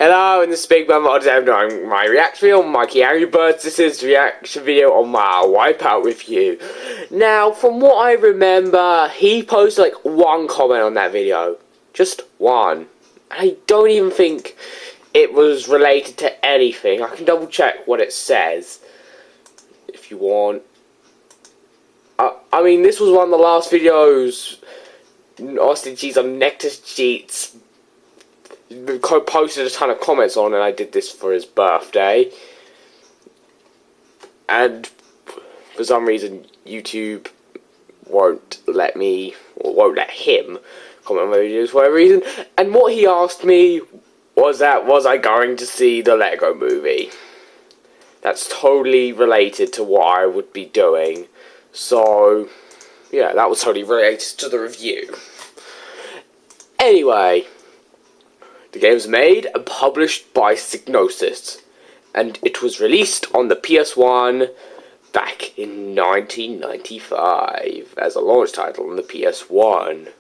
Hello, and this is Big Bum on my reaction video on MikeyAngryBirds. This is the reaction video on my WipEout review. Now, from what I remember, he posted like one comment on that video. Just one. I don't even think it was related to anything. I can double check what it says if you want. I mean, this was one of the last videos Austin Cheese on Nectar Sheets posted a ton of comments on, and I did this for his birthday. And for some reason, YouTube won't let me, or won't let him, comment on my videos for whatever reason. And what he asked me was was I going to see the Lego movie? That's totally related to what I would be doing. So, yeah, that was totally related to the review. Anyway, the game was made and published by Psygnosis, and it was released on the PS1 back in 1995 as a launch title on the PS1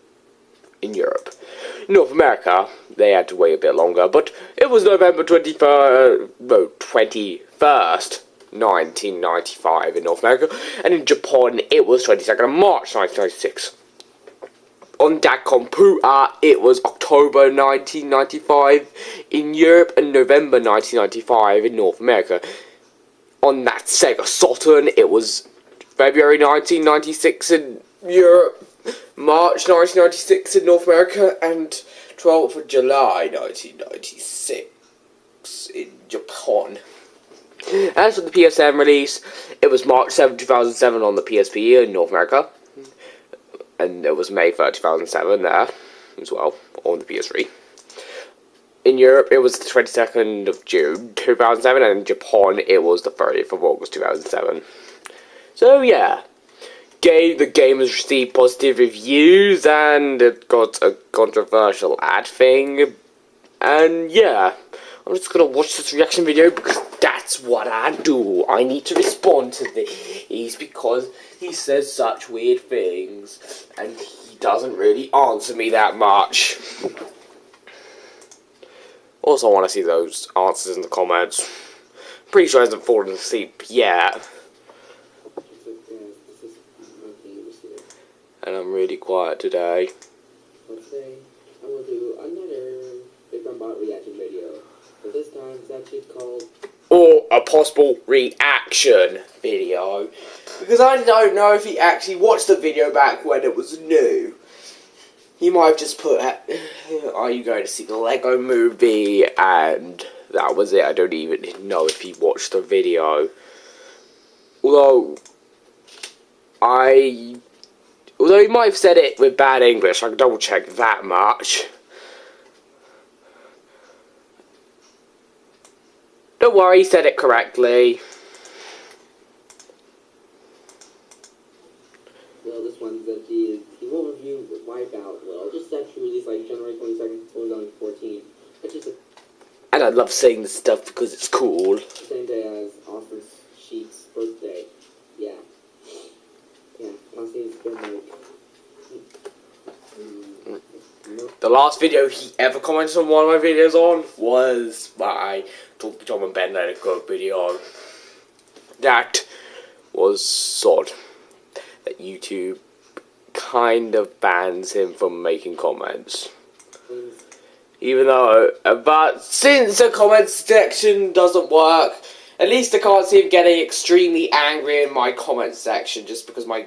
in Europe. In North America, they had to wait a bit longer, but it was November 21st, 1995 in North America, and in Japan, it was 22nd of March 1996. On that computer, it was October 1995 in Europe and November 1995 in North America. On that Sega Saturn, it was February 1996 in Europe, March 1996 in North America, and 12th of July 1996 in Japan. As for the PSN release, it was March 7, 2007 on the PSP in North America. And it was May 3rd, 2007 there, as well, on the PS3. In Europe, it was the 22nd of June, 2007, and in Japan, it was the 30th of August, 2007. So, yeah. The game has received positive reviews, and it got a controversial ad thing. And, yeah. I'm just gonna watch this reaction video because that's what I do. I need to respond to these because he says such weird things and he doesn't really answer me that much. Also, I want to see those answers in the comments. I'm pretty sure he hasn't fallen asleep yet. And I'm really quiet today. Okay, I will do another Big Bum Bot reaction video. But this time it's actually called... Or a possible reaction video. Because I don't know if he actually watched the video back when it was new. He might have just put, are you going to see the Lego movie? And that was it. I don't even know if he watched the video. Although he might have said it with bad English. I can double check that much. Don't worry, he said it correctly. Well, this one's that he will review WipEout. Well, just actually released like January 22nd, 2014. It's just And I love saying this stuff because it's cool. the same day as Austin Sheets' birthday. Yeah. Yeah, Austin's been like... The last video he ever commented on one of my videos on was my Talk to Tom and Ben Let It Go video. That was sod. That YouTube kind of bans him from making comments. Even though, but since the comments section doesn't work, at least I can't see him getting extremely angry in my comment section just because my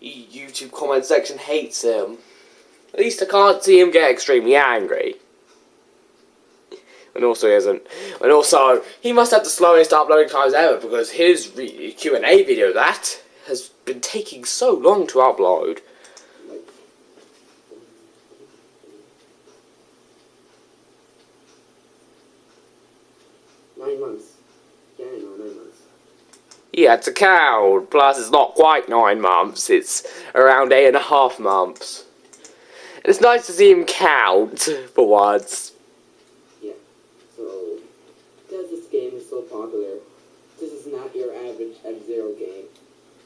YouTube comment section hates him. At least I can't see him get extremely angry. And also he must have the slowest uploading times ever because his Q&A video, that has been taking so long to upload. Nine months. Yeah, I know, 9 months. Yeah, it's a cow. Plus, it's not quite 9 months. It's around 8.5 months. It's nice to see him count, for once. Yeah, so, because this game is so popular, this is not your average F-Zero game.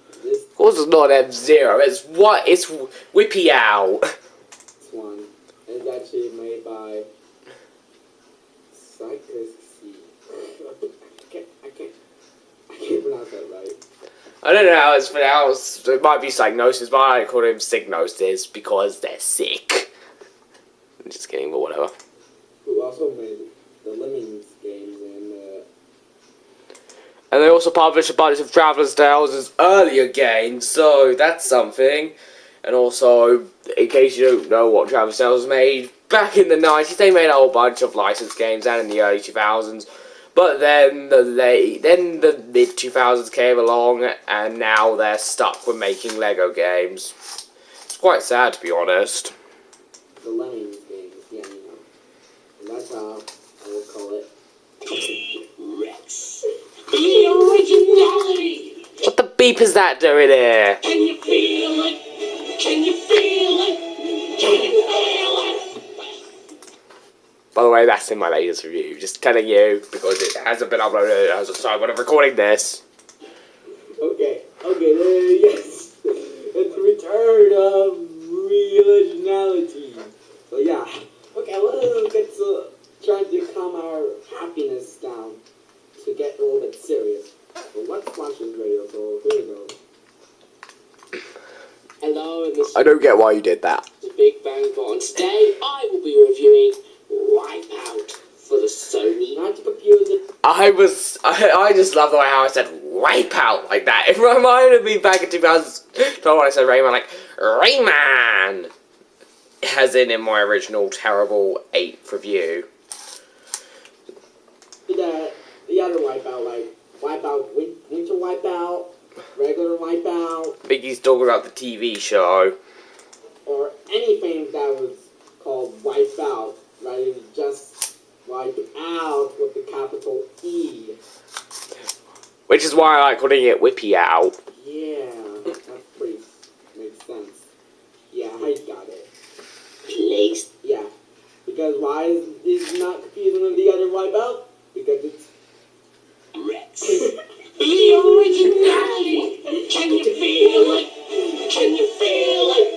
Of course it's not F-Zero, it's WipEout. This one is actually made by I don't know how it's pronounced. It might be Psygnosis, but I call him Signosis because they're sick. I'm just kidding, but whatever. Who also made the Lemmings games and they also published a bunch of Traveler's Tales' earlier games, so that's something. And also, in case you don't know what Traveler's Tales made, back in the 90s they made a whole bunch of licensed games, and in the early 2000s. But then the mid 2000s came along, and now they're stuck with making Lego games. It's quite sad, to be honest. the Lemmings games, yeah, you know. And that's how I will call it. Rex. The originality! What the beep is that doing here? Can you feel it? Can you feel it? Can you feel it? By the way, that's in my latest review. Just telling you, because it hasn't been uploaded as of the time when I'm recording this. Okay, yes. It's the return of originality. So yeah. Okay, let's get to trying to calm our happiness down to get a little bit serious. So let's launch this radio, so here we go. Hello, and this I don't get why you did that. is Big Bang Bond. Today I will be reviewing WipEout for the Sony. Not to confuse it. I just love the way how I said WipEout like that. It reminded me back in 2012 when I said Rayman, like, Rayman! As in my original terrible 8th review. The other WipEout, like WipEout, Winter WipEout, regular WipEout, Mickey's talking about the TV show. or anything that was called WipEout, rather than just wipe out with the capital E. Which is why I like calling it WipEout. Yeah, that pretty makes sense. Yeah, I got it. Please. Yeah, because why is this not confusing with the other WipEout? Because it's Rex. The originality. Can you feel it? Can you feel it?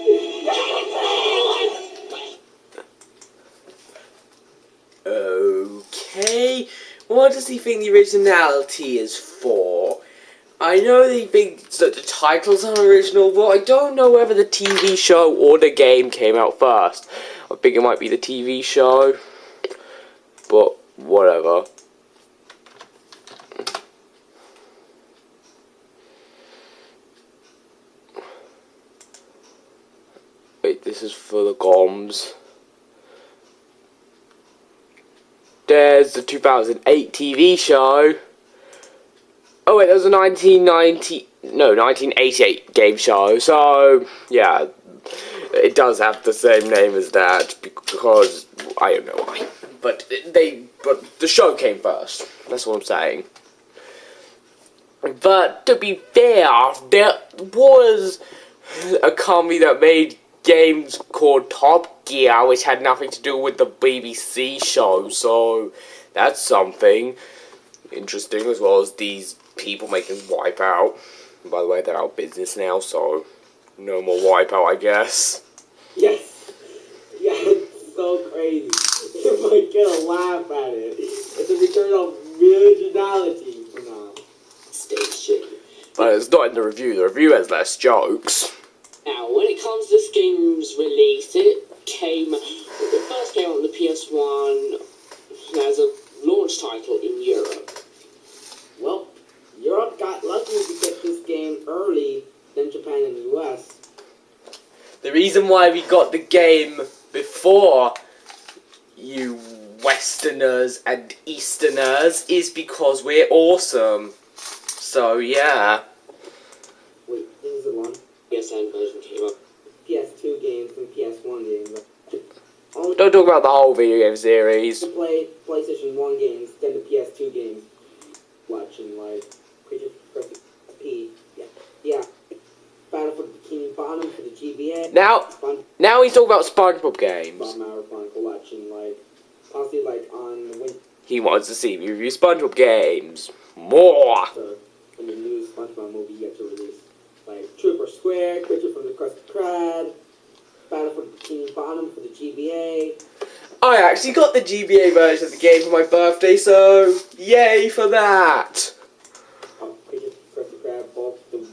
Okay, what does he think the originality is for? I know they think that the titles are original, but I don't know whether the TV show or the game came out first. I think it might be the TV show, but whatever. Wait, this is for the GOMs. There's the 2008 TV show. Oh wait, there was a 1988 game show. So yeah, it does have the same name as that because I don't know why. But the show came first. That's what I'm saying. But to be fair, there was a company that made games called Top Gear, which had nothing to do with the BBC show, so that's something interesting, as well as these people making WipEout. And by the way, they're out of business now, so no more WipEout, I guess. Yes. Yeah, it's so crazy. You might get a laugh at it. It's a return of originality for now. Station. But it's not in the review. The review has less jokes. Now, when it comes to this game's release, it first came out on the PS1 as a launch title in Europe. Well, Europe got lucky to get this game early than Japan and the US. The reason why we got the game before you Westerners and Easterners is because we're awesome. So, yeah. Wait, this is the one? PSN version came up. PS2 games and PS1 games. Don't talk about the whole video game series. To play PlayStation 1 games than the PS2 games. Watching like Creature P. Yeah. Battle for the Bikini Bottom for the GBA. Now he's talking about SpongeBob games. Marathon collection, like possibly like on when He wants to see me review SpongeBob games. More. when the new SpongeBob movie gets released. Like Trooper Square, Creature from the Krusty Krab, Battle for the Bikini Bottom for the GBA. I actually got the GBA version of the game for my birthday, so yay for that! Creature from the Krusty Krab, both the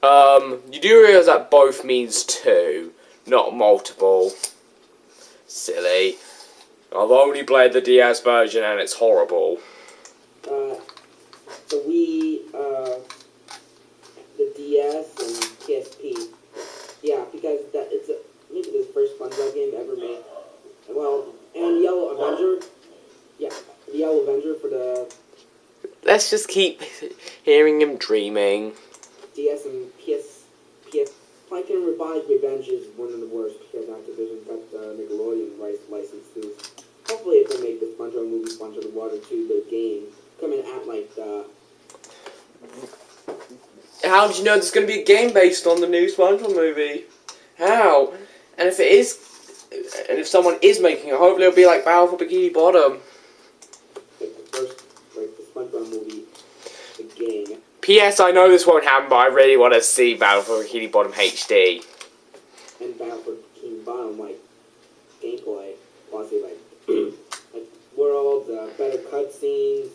You do realize that both means two, not multiple. Silly. I've only played the DS version and it's horrible. The Wii, the DS and PSP. Yeah, because it's maybe the first SpongeBob game ever made. Well, and Yellow Avenger. Yeah, the Yellow Avenger for the Let's just keep hearing him dreaming. DS and PS. Plankton Revive Revenge is one of the worst because Activision got the Nickelodeon license too. Hopefully, if they make the SpongeBob movie Sponge of the Water 2 the game, coming at like the. How did you know there's going to be a game based on the new SpongeBob movie? How? And if it is, and if someone is making it, hopefully it'll be like Battle for Bikini Bottom. Like the first, like the SpongeBob movie, the game. P.S. I know this won't happen, but I really want to see Battle for Bikini Bottom HD. And Battle for Bikini Bottom, like gameplay, honestly, like like world, better cutscenes.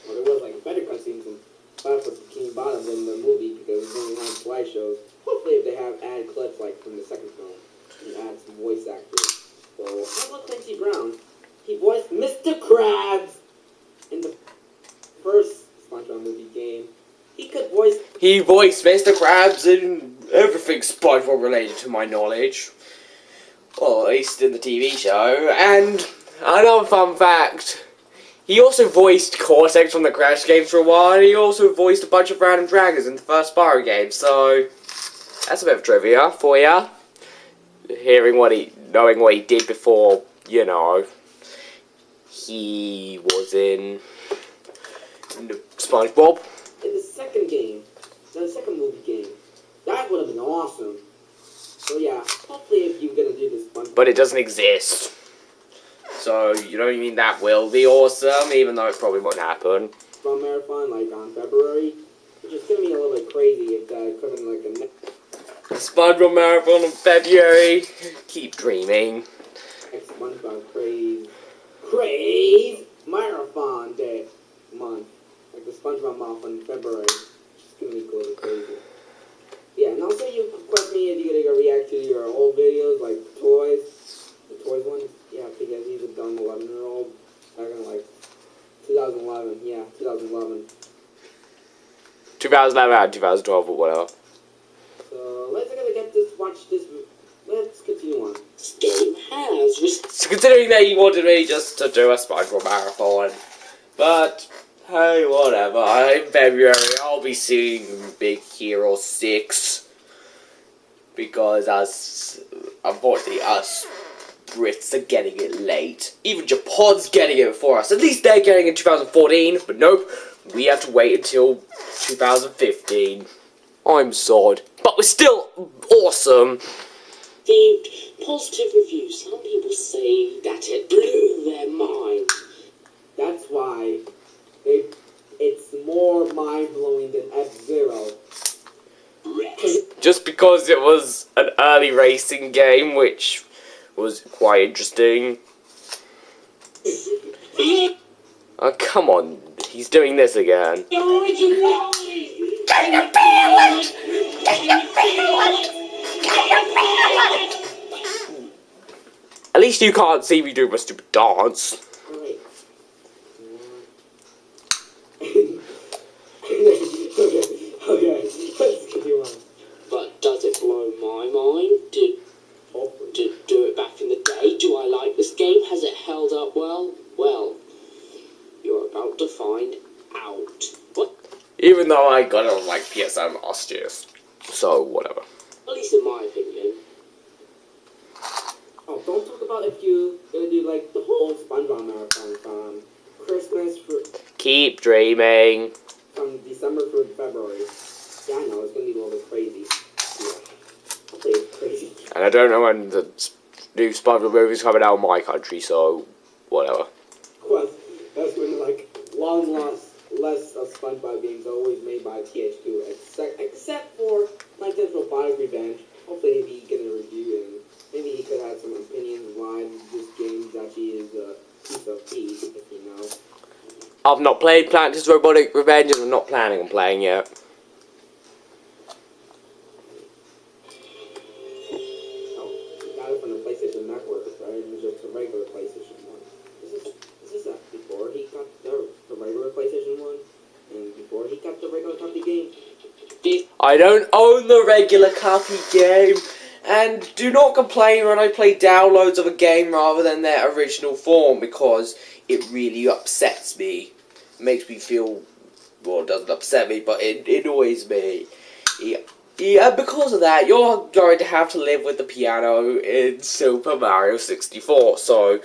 Well, there was like better cutscenes in Battle for Bikini Bottom than the movie because it's only had slideshows. Hopefully, if they have added clips like from the second film and add some voice actors. So how about Clancy Brown? He voiced Mr. Krabs in the first SpongeBob movie game. He voiced Mr. Krabs in everything SpongeBob related to my knowledge. Well, at least in the TV show. And another fun fact, he also voiced Cortex from the Crash games for a while, and he also voiced a bunch of random dragons in the first Spyro game, so that's a bit of trivia for ya. Knowing what he did before, you know, he was in SpongeBob. In the second game, the second movie game, that would have been awesome. So yeah, hopefully if you're gonna do this SpongeBob. But it doesn't exist. So, you know what I mean? That will be awesome, even though it probably won't happen. SpongeBob Marathon, like on February, which is gonna be a little bit crazy if that comes in like a SpongeBob Marathon in February. Keep dreaming. SpongeBob Craze Marathon Day month. Like the SpongeBob Marathon in February. It's gonna be cool and crazy. Yeah, and also you request me if you're gonna react to your old videos, like toys. The toys ones. Yeah, because he's a dumb 11-year-old. Back in like 2011. Yeah, 2011. 2011 and 2012 or whatever. So let's watch this. Let's continue on. This game has. So considering that he wanted me just to do a SpongeBob marathon, but hey, whatever. In February, I'll be seeing Big Hero 6 because unfortunately, us Brits are getting it late. Even Japan's getting it before us. At least they're getting it in 2014, but nope, we have to wait until 2015. I'm sad, but we're still awesome. The positive reviews. Some people say that it blew their mind. That's why it's more mind-blowing than F-Zero. Just because it was an early racing game, which was quite interesting. Oh, come on. He's doing this again. Can you feel it? Can you feel it? At least you can't see me do my stupid dance. Alright. Okay, let's continue on. But does it blow my mind? Did do it back in the day? Do I like this game? Has it held up well? Well, you're about to find out. What? Even though I got it on like PSN last year. So, whatever. At least in my opinion. Oh, don't talk about if you're gonna do like the whole SpongeBob marathon from Christmas Keep dreaming. from December through February. Yeah, I know, it's gonna be a little bit crazy. Yeah. Hopefully it's crazy. And I don't know when the new SpongeBob movie's coming out in my country, so whatever. Well, that's when like long lost less of SpongeBob games are always made by THQ, except for Plankton's Revive Revenge. Hopefully maybe he can review and maybe he could have some opinions why this game actually is a piece of peas, if you know. I've not played Plankton's Robotic Revenge and I'm not planning on playing it. I don't own the regular copy game, and do not complain when I play downloads of a game rather than their original form, because it really upsets me. It makes me feel, well, it doesn't upset me, but it annoys me. Yeah, because of that, you're going to have to live with the piano in Super Mario 64, so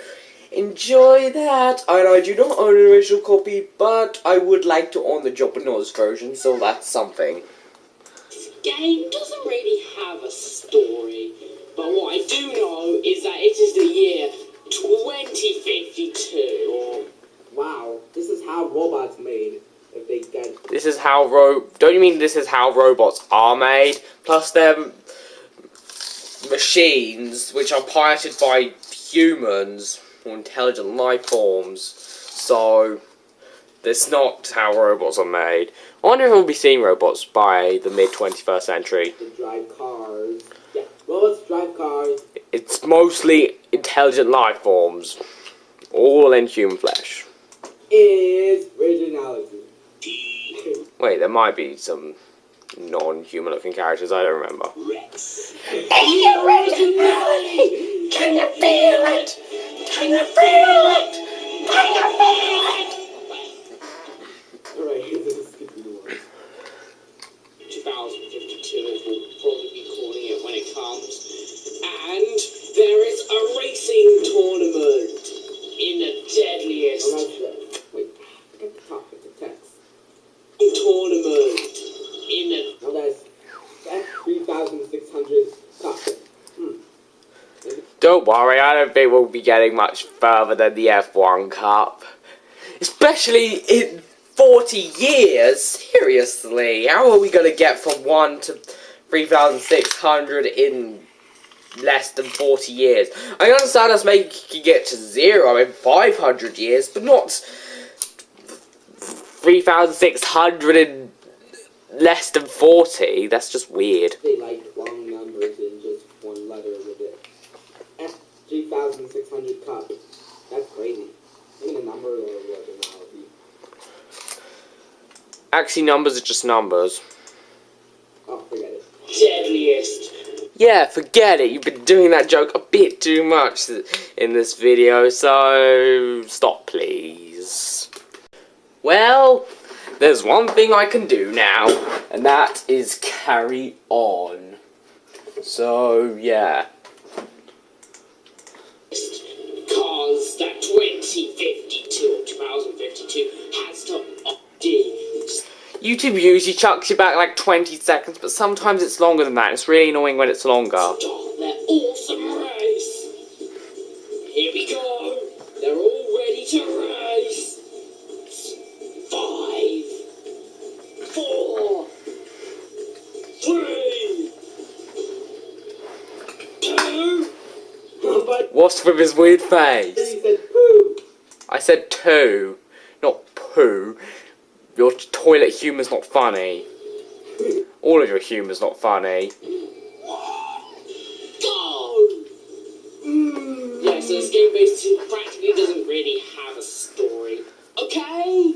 enjoy that. And I do not own an original copy, but I would like to own the Japanese version, so that's something. This game doesn't really have a story, but what I do know is that it is the year 2052. Wow, this is how robots made. If they get... This is how don't you mean this is how robots are made? Plus they're machines which are piloted by humans or intelligent life forms. So that's not how robots are made. I wonder if we'll be seeing robots by the mid-21st century. To drive cars. Yeah, robots drive cars. It's mostly intelligent life forms, all in human flesh. Is originality. Wait, there might be some non-human looking characters, I don't remember. Rex. Originality! Can you feel it? Can you feel it? Can you feel it? Alright, this is skipping the one. 2052 as we'll probably be calling it when it comes. And there is a racing tournament in the deadliest Wait, get the top, get the text. tournament in the... Now that's 3,600 top. Don't worry, I don't think we'll be getting much further than the F1 Cup. Especially in 40 years? Seriously, how are we going to get from 1 to 3,600 in less than 40 years? I understand us making it to 0 in 500 years, but not 3,600 in less than 40. That's just weird. They like long numbers in just one letter with it. 3,600 cup. That's crazy. Even a number or originality. Actually, numbers are just numbers. Oh, forget it. deadliest. Yeah, forget it. You've been doing that joke a bit too much in this video, so stop, please. Well, there's one thing I can do now, and that is carry on. So, yeah. Cause that 2052 or 2052 has to update. YouTube usually chucks you back like 20 seconds, but sometimes it's longer than that. It's really annoying when it's longer. Start their awesome race. Here we go. They're all ready to race. 5, 4, 3, 2. But What's with his weird face? he said poo. I said 2, not poo. Your toilet humor's not funny. All of your humor's not funny. Go! Yeah, so this game basically practically doesn't really have a story. Okay?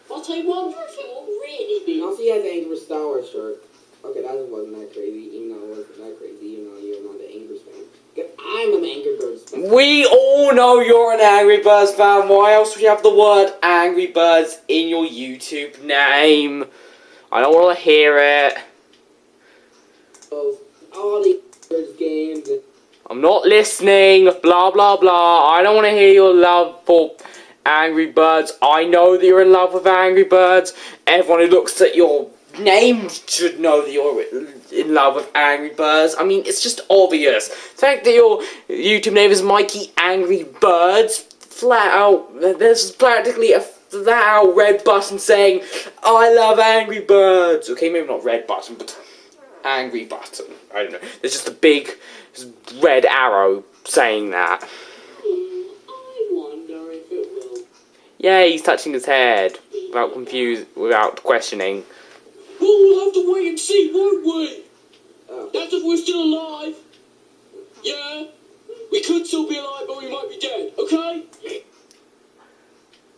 But I wonder if it will really be. And also he has an Angry Star Wars shirt. Okay, that wasn't that crazy, even though it wasn't that crazy, even though you're not an Angry fan. I'm an Angry Birds fan. We all know you're an Angry Birds fan. Why else would you have the word Angry Birds in your YouTube name? I don't want to hear it. All the Birds games. I'm not listening. Blah, blah, blah. I don't want to hear your love for Angry Birds. I know that you're in love with Angry Birds. Everyone who looks at your name should know that you're in love with Angry Birds. I mean, it's just obvious. The fact that your YouTube name is MikeyAngryBirds, flat out, there's practically a flat out red button saying, I love Angry Birds. Okay, maybe not red button, but angry button. I don't know. There's just a big red arrow saying that. I wonder if it will. Yeah, he's touching his head without questioning. Well, we'll have to wait and see, won't we? Oh. That's if we're still alive. Yeah? We could still be alive, but we might be dead, okay?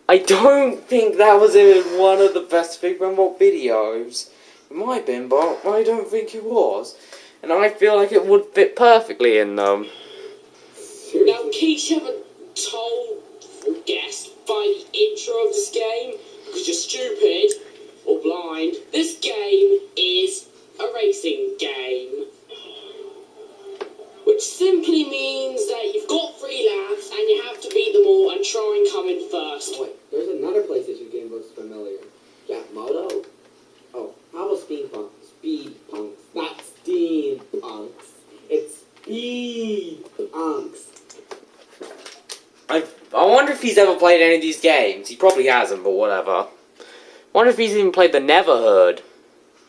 I don't think that was in one of the best Big Rumble videos. It might have been, but I don't think it was. And I feel like it would fit perfectly in them. Now, in case you haven't told or guessed by the intro of this game, because you're stupid or blind, this game is a racing game. Which simply means that you've got 3 laps and you have to beat them all and try and come in first. Oh, wait, there's another PlayStation game that looks familiar. Moto? Oh, how about Speed Punks? Not Steam Punks. It's Speed Punks. I wonder if he's ever played any of these games. He probably hasn't, but whatever. I wonder if he's even played the Neverhood.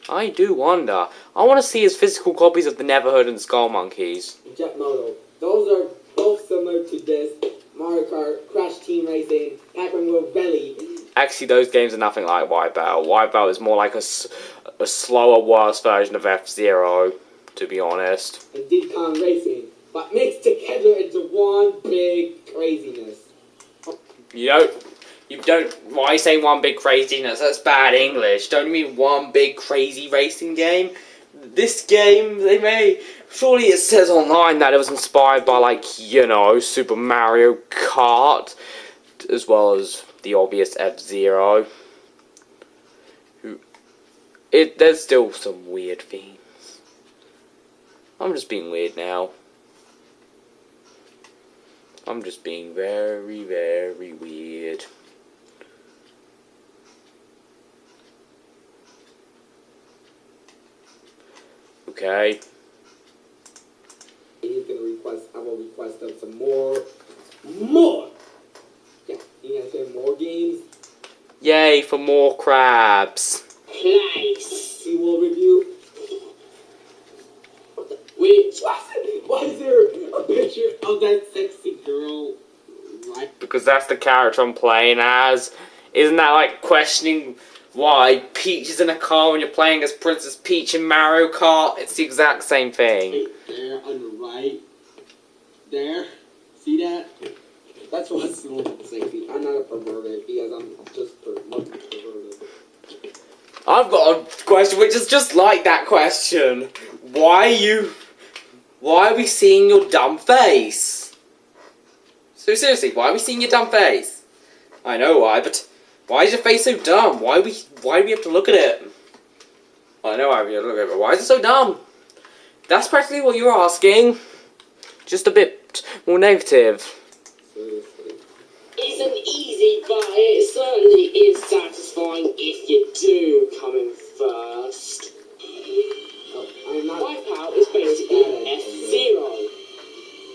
I do wonder. I want to see his physical copies of the Neverhood and Skull Monkeys. Jet Moto. Those are both similar to this. Mario Kart, Crash Team Racing, Pac-Man World Rally. Actually, those games are nothing like WipEout. WipEout is more like a slower, worse version of F-Zero, to be honest. And Diddy Kong Racing. But mixed together into one big craziness. You don't, why say one big craziness? That's bad English. Don't you mean one big crazy racing game? This game, surely it says online that it was inspired by, like, you know, Super Mario Kart, as well as the obvious F-Zero. There's still some weird themes. I'm just being weird now. I'm just being very, very weird. Okay. He's gonna I will request them some more. Yeah, you gonna say more games? Yay for more crabs. Place. He will review. Which Why is there a picture of that sexy girl? Right? Because that's the character I'm playing as. Isn't that like questioning why Peach is in a car when you're playing as Princess Peach in Mario Kart? It's the exact same thing. Right there on the right. There. See that? That's what's sexy. I'm not a perverted because I'm just perverted. I've got a question which is just like that question. Why are we seeing your dumb face? So seriously, why are we seeing your dumb face? I know why, but why is your face so dumb? Why do we have to look at it? I know why we have to look at it, but why is it so dumb? That's practically what you're asking. Just a bit more negative. isn't easy, but it certainly is satisfying if you do come in first. WipEout is basically F-Zero,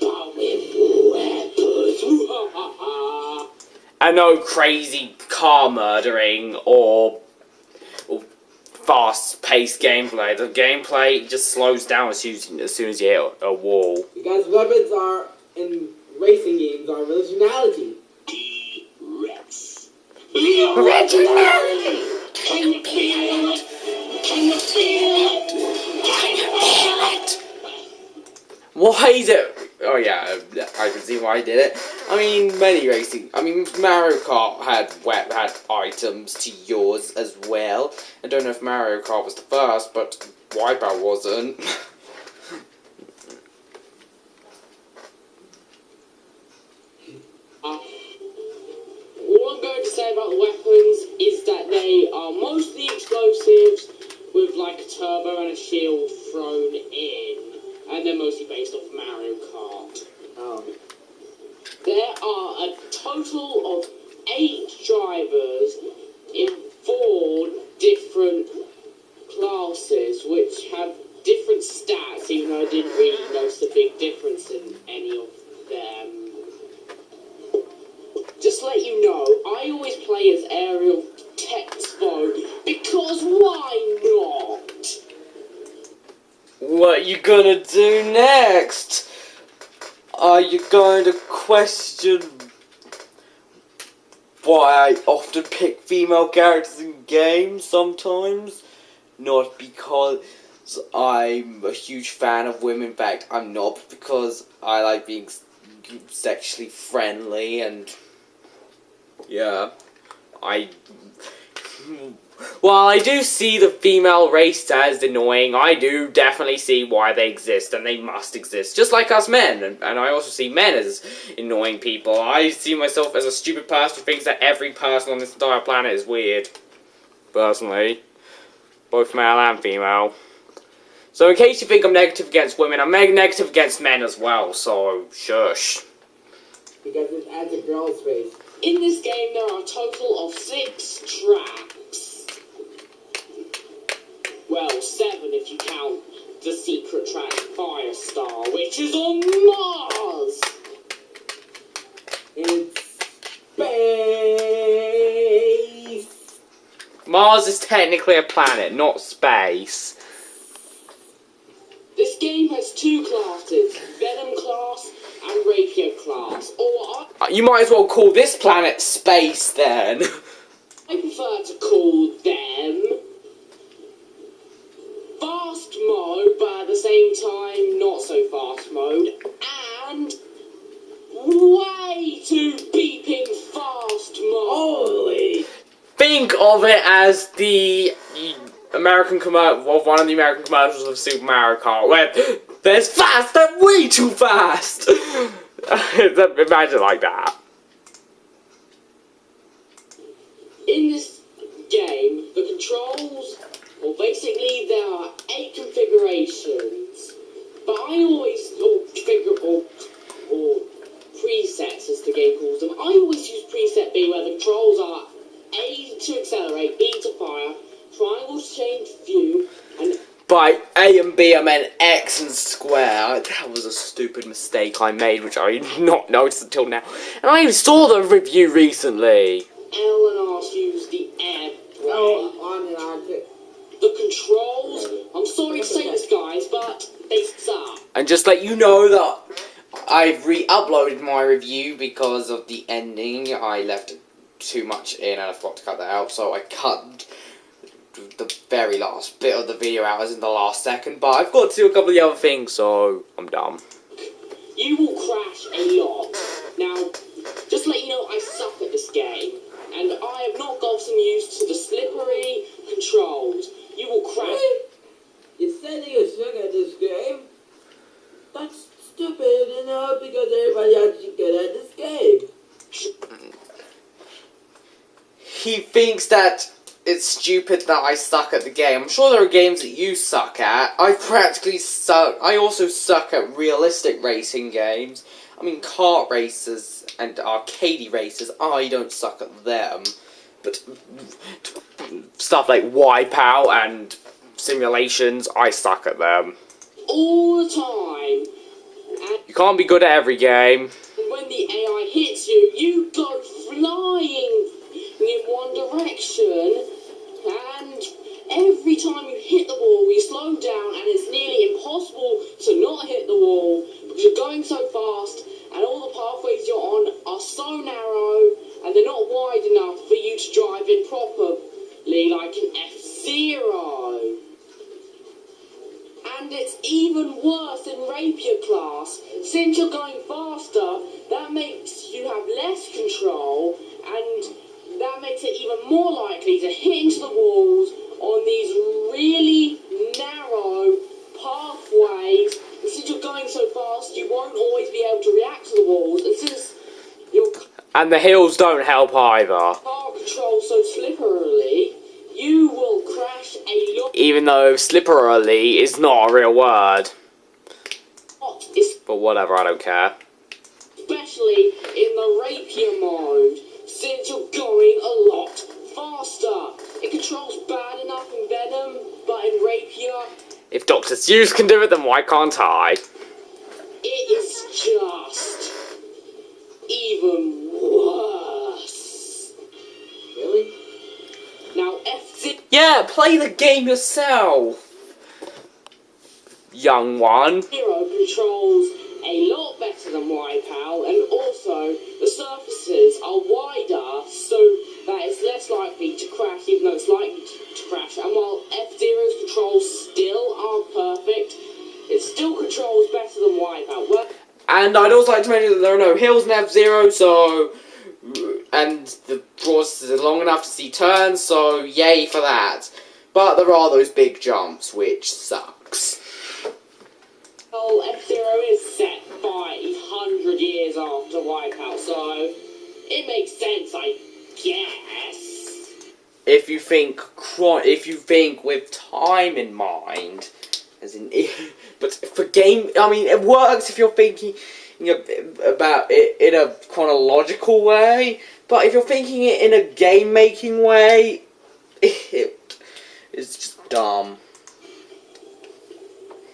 but with weapons. And no crazy car murdering or fast-paced gameplay. The gameplay just slows down as soon as you hit a wall. Because weapons are, in racing games, are originality. T-Rex. Originality! Can you feel it? Can you feel it? Can you feel it? Why is it? Oh yeah, I can see why I did it. I mean, Mario Kart had items to yours as well. I don't know if Mario Kart was the first, but WipEout wasn't. All I'm going to say about the weapons is that they are mostly explosives with like a turbo and a shield thrown in. And they're mostly based off Mario Kart. Oh. There are a total of 8 drivers in 4 different classes, which have different stats, even though I didn't really notice a big difference in any of them. Just to let you know, I always play as Aerial Texpo, because why not? What you gonna do next? Are you going to question why I often pick female characters in games sometimes? Not because I'm a huge fan of women. In fact, I'm not, because I like being sexually friendly and yeah, while I do see the female race as annoying, I do definitely see why they exist, and they must exist, just like us men, and I also see men as annoying people. I see myself as a stupid person who thinks that every person on this entire planet is weird, personally, both male and female. So in case you think I'm negative against women, I'm negative against men as well, so shush. Because it adds a girl's face. In this game, there are a total of 6 tracks. Well, 7 if you count the secret track Firestar, which is on Mars. It's space. Mars is technically a planet, not space. This game has 2 classes, Venom class and Rapier class, or You might as well call this planet space then. I prefer to call them fast mode, but at the same time not so fast mode, and way too beeping fast mode. Holy. Think of it as the American one of the American commercials of Super Mario Kart, where there's fast and way too fast. Imagine like that. In this game, the controls, well, basically there are 8 configurations, but I always, or presets as the game calls them, I always use preset B, where the controls are A to accelerate, B to fire, triangle to change view, and By A and B I meant X and square. That was a stupid mistake I made, which I did not notice until now. And I even saw the review recently. L and R use the air brake. Oh, on and on. The controls, I'm sorry to say this guys, but they suck. And just let you know that I've re-uploaded my review because of the ending. I left too much in and I forgot to cut that out, so I cut the very last bit of the video out as in the last second, but I've got to do a couple of the other things, so I'm dumb. You will crash a lot. Now, just to let you know, I suck at this game, and I have not gotten used to the slippery controls. You will crash. You said that you suck at this game? That's stupid, because everybody else is good at this game. He thinks that it's stupid that I suck at the game. I'm sure there are games that you suck at. I practically suck. I also suck at realistic racing games. I mean, kart races and arcade races, I don't suck at them. But stuff like WipEout and simulations, I suck at them. All the time. And You can't be good at every game. when the AI hits you, you go flying in one direction, and every time you hit the wall, you slow down, and it's nearly impossible to not hit the wall, because you're going so fast, and all the pathways you're on are so narrow, and they're not wide enough for you to drive in properly, like an F-Zero. And it's even worse in Rapier class. Since you're going faster, that makes you have less control, and that makes it even more likely to hit into the walls on these really narrow pathways. And since you're going so fast, you won't always be able to react to the walls. And since your And the hills don't help either. car controls so slipperily, you will crash a lot. Even though slipperily is not a real word. But whatever, I don't care. Especially in the Rapier mode, since you're going a lot faster. It controls bad enough in Venom, but in Rapier, If Dr. Seuss can do it, then why can't I? it is just even worse. Really? Now, F-Zero Yeah, play the game yourself, young one. controls a lot better than WipEout, and also the surfaces are wider, so that it's less likely to crash, even though it's likely to crash. And while F-Zero's controls still aren't perfect, it still controls better than WipEout. Well, And I'd also like to mention that there are no hills in F-Zero, so and the process is long enough to see turns, so yay for that. But there are those big jumps, which sucks. Well, F-Zero is set 500 years after WipEout, so it makes sense, I guess. If you think with time in mind, as in, but for game, I mean, it works if you're thinking about it in a chronological way. But if you're thinking it in a game-making way, it's just dumb.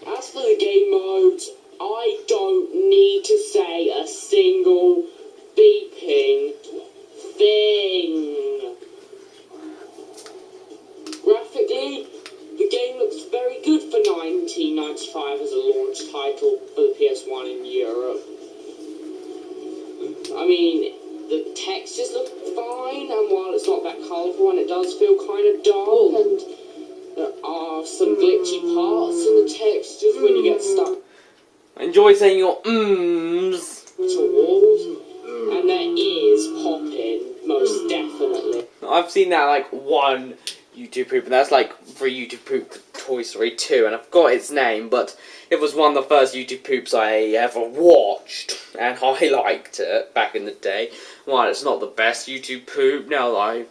As for the game modes, I don't need to say a single beeping thing. Graphically, the game looks very good for 1995 as a launch title for the PS1 in Europe. I mean, the textures look fine, and while it's not that colourful, and it does feel kind of dark, and there are some glitchy parts in the textures when you get stuck I enjoy saying your mms. to walls, and there is popping, most definitely. I've seen that like one YouTube poop, and that's like for YouTube poop Toy Story 2, and I forgot its name, but it was one of the first YouTube poops I ever watched, and I liked it back in the day. While it's not the best YouTube poop, now that I'm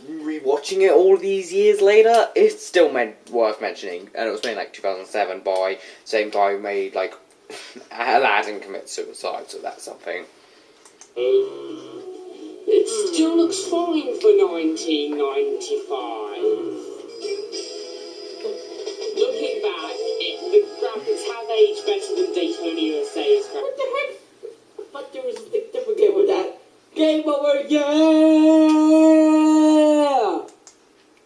rewatching it all these years later, it's still worth mentioning, and it was made like 2007 by same guy who made like Aladdin Commits Suicide, so that's something. It still looks fine for 1995. Looking back, the graphics have aged better than Daytona USA's graphics. What the heck? But there was a different game with that. Game over, yeah!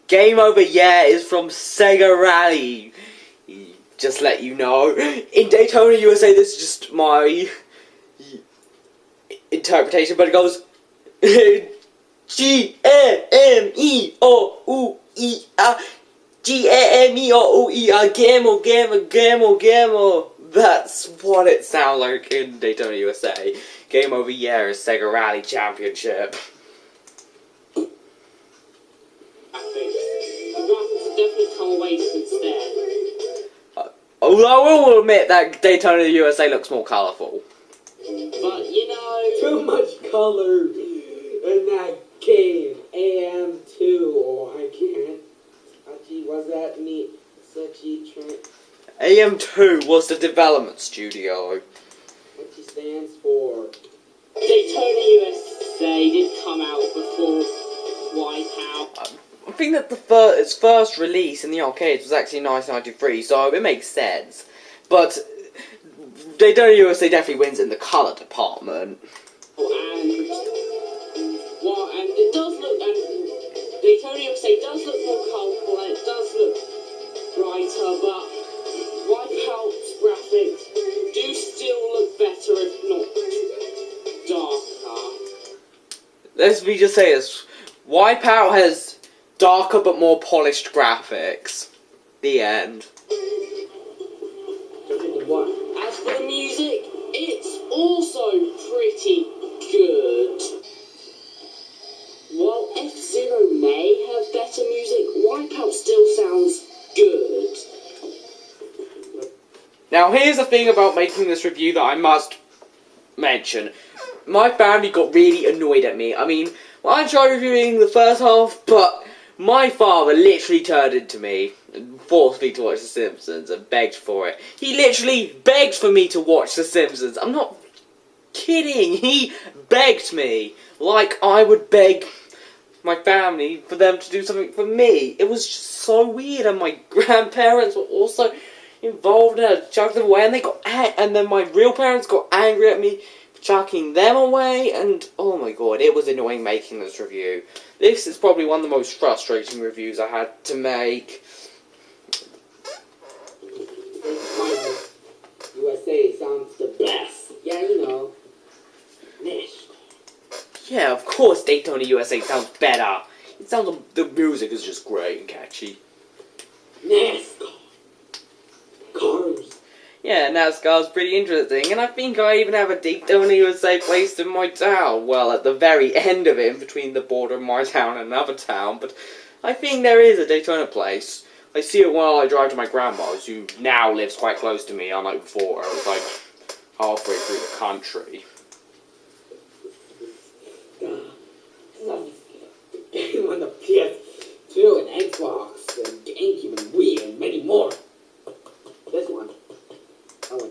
Game Over Yeah is from Sega Rally. Just let you know. In Daytona USA, this is just my interpretation, but it goes G-A-M-E-O-U-E-R G-A-M-E-O-U-E-R Gamble, gamble, gamble, gamble. That's what it sounds like in Daytona USA. Game Over Yeah is Sega Rally Championship. I think the graphics have definitely come away since then. Although I will admit that Daytona USA looks more colourful. But, you know... Too much color in that game. AM2. Oh, I can't. Was that me? AM2 was the development studio. What she stands for? Daytona USA did come out before WipEout. I think that its first release in the arcades was actually 1993, so it makes sense. But Daytona USA definitely wins in the colour department. And it does look, and Daytona USA does look more colourful, and it does look brighter, but WipEout's graphics do still look better, if not darker. Let me just say this. WipEout has darker but more polished graphics. The end. As for the music, it's also pretty good. While F-Zero may have better music, WipEout still sounds good. Now here's the thing about making this review that I must mention. My family got really annoyed at me. I mean, well, I tried reviewing the first half, but my father literally turned into me and forced me to watch The Simpsons and begged for it. He literally begged for me to watch The Simpsons. I'm not kidding. He begged me like I would beg my family for them to do something for me. It was just so weird, and my grandparents were also involved, and I chucked them away, and they got and then my real parents got angry at me for chucking them away, and oh my god, it was annoying making this review. This is probably one of the most frustrating reviews I had to make. USA sounds the best. Yeah, you know. Nish. Yeah, of course Daytona USA sounds better. It sounds, the music is just great and catchy. NASCAR. Cars. Yeah, NASCAR's pretty interesting, and I think I even have a Daytona USA placed in my town. Well, at the very end of it, in between the border of my town and another town, but I think there is a Daytona place. I see it while I drive to my grandma's, who now lives quite close to me, unlike before. I was like halfway through the country. Game on the PS2 and Xbox and GameCube and Wii and many more. This one. Oh,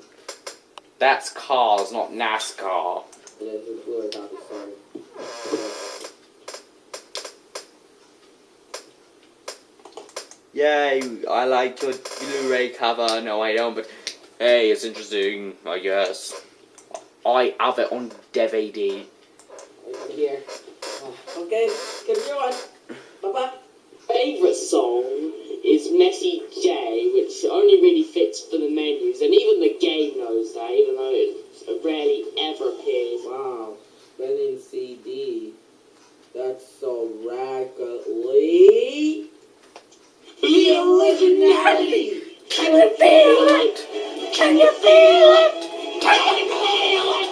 That's cars, not NASCAR. it is a Blu-ray copy, sorry. Yay, I like your Blu-ray cover. No, I don't, but hey, it's interesting, I guess. I have it on DVD. Over here. Okay, get you on. Bye-bye. Favourite song is Messy J, which only really fits for the menus, and even the game knows that, even though it rarely ever appears. Wow. Spinning CD. That's so raggedly. The originality! Can you feel it? Can you feel it? Can you feel it?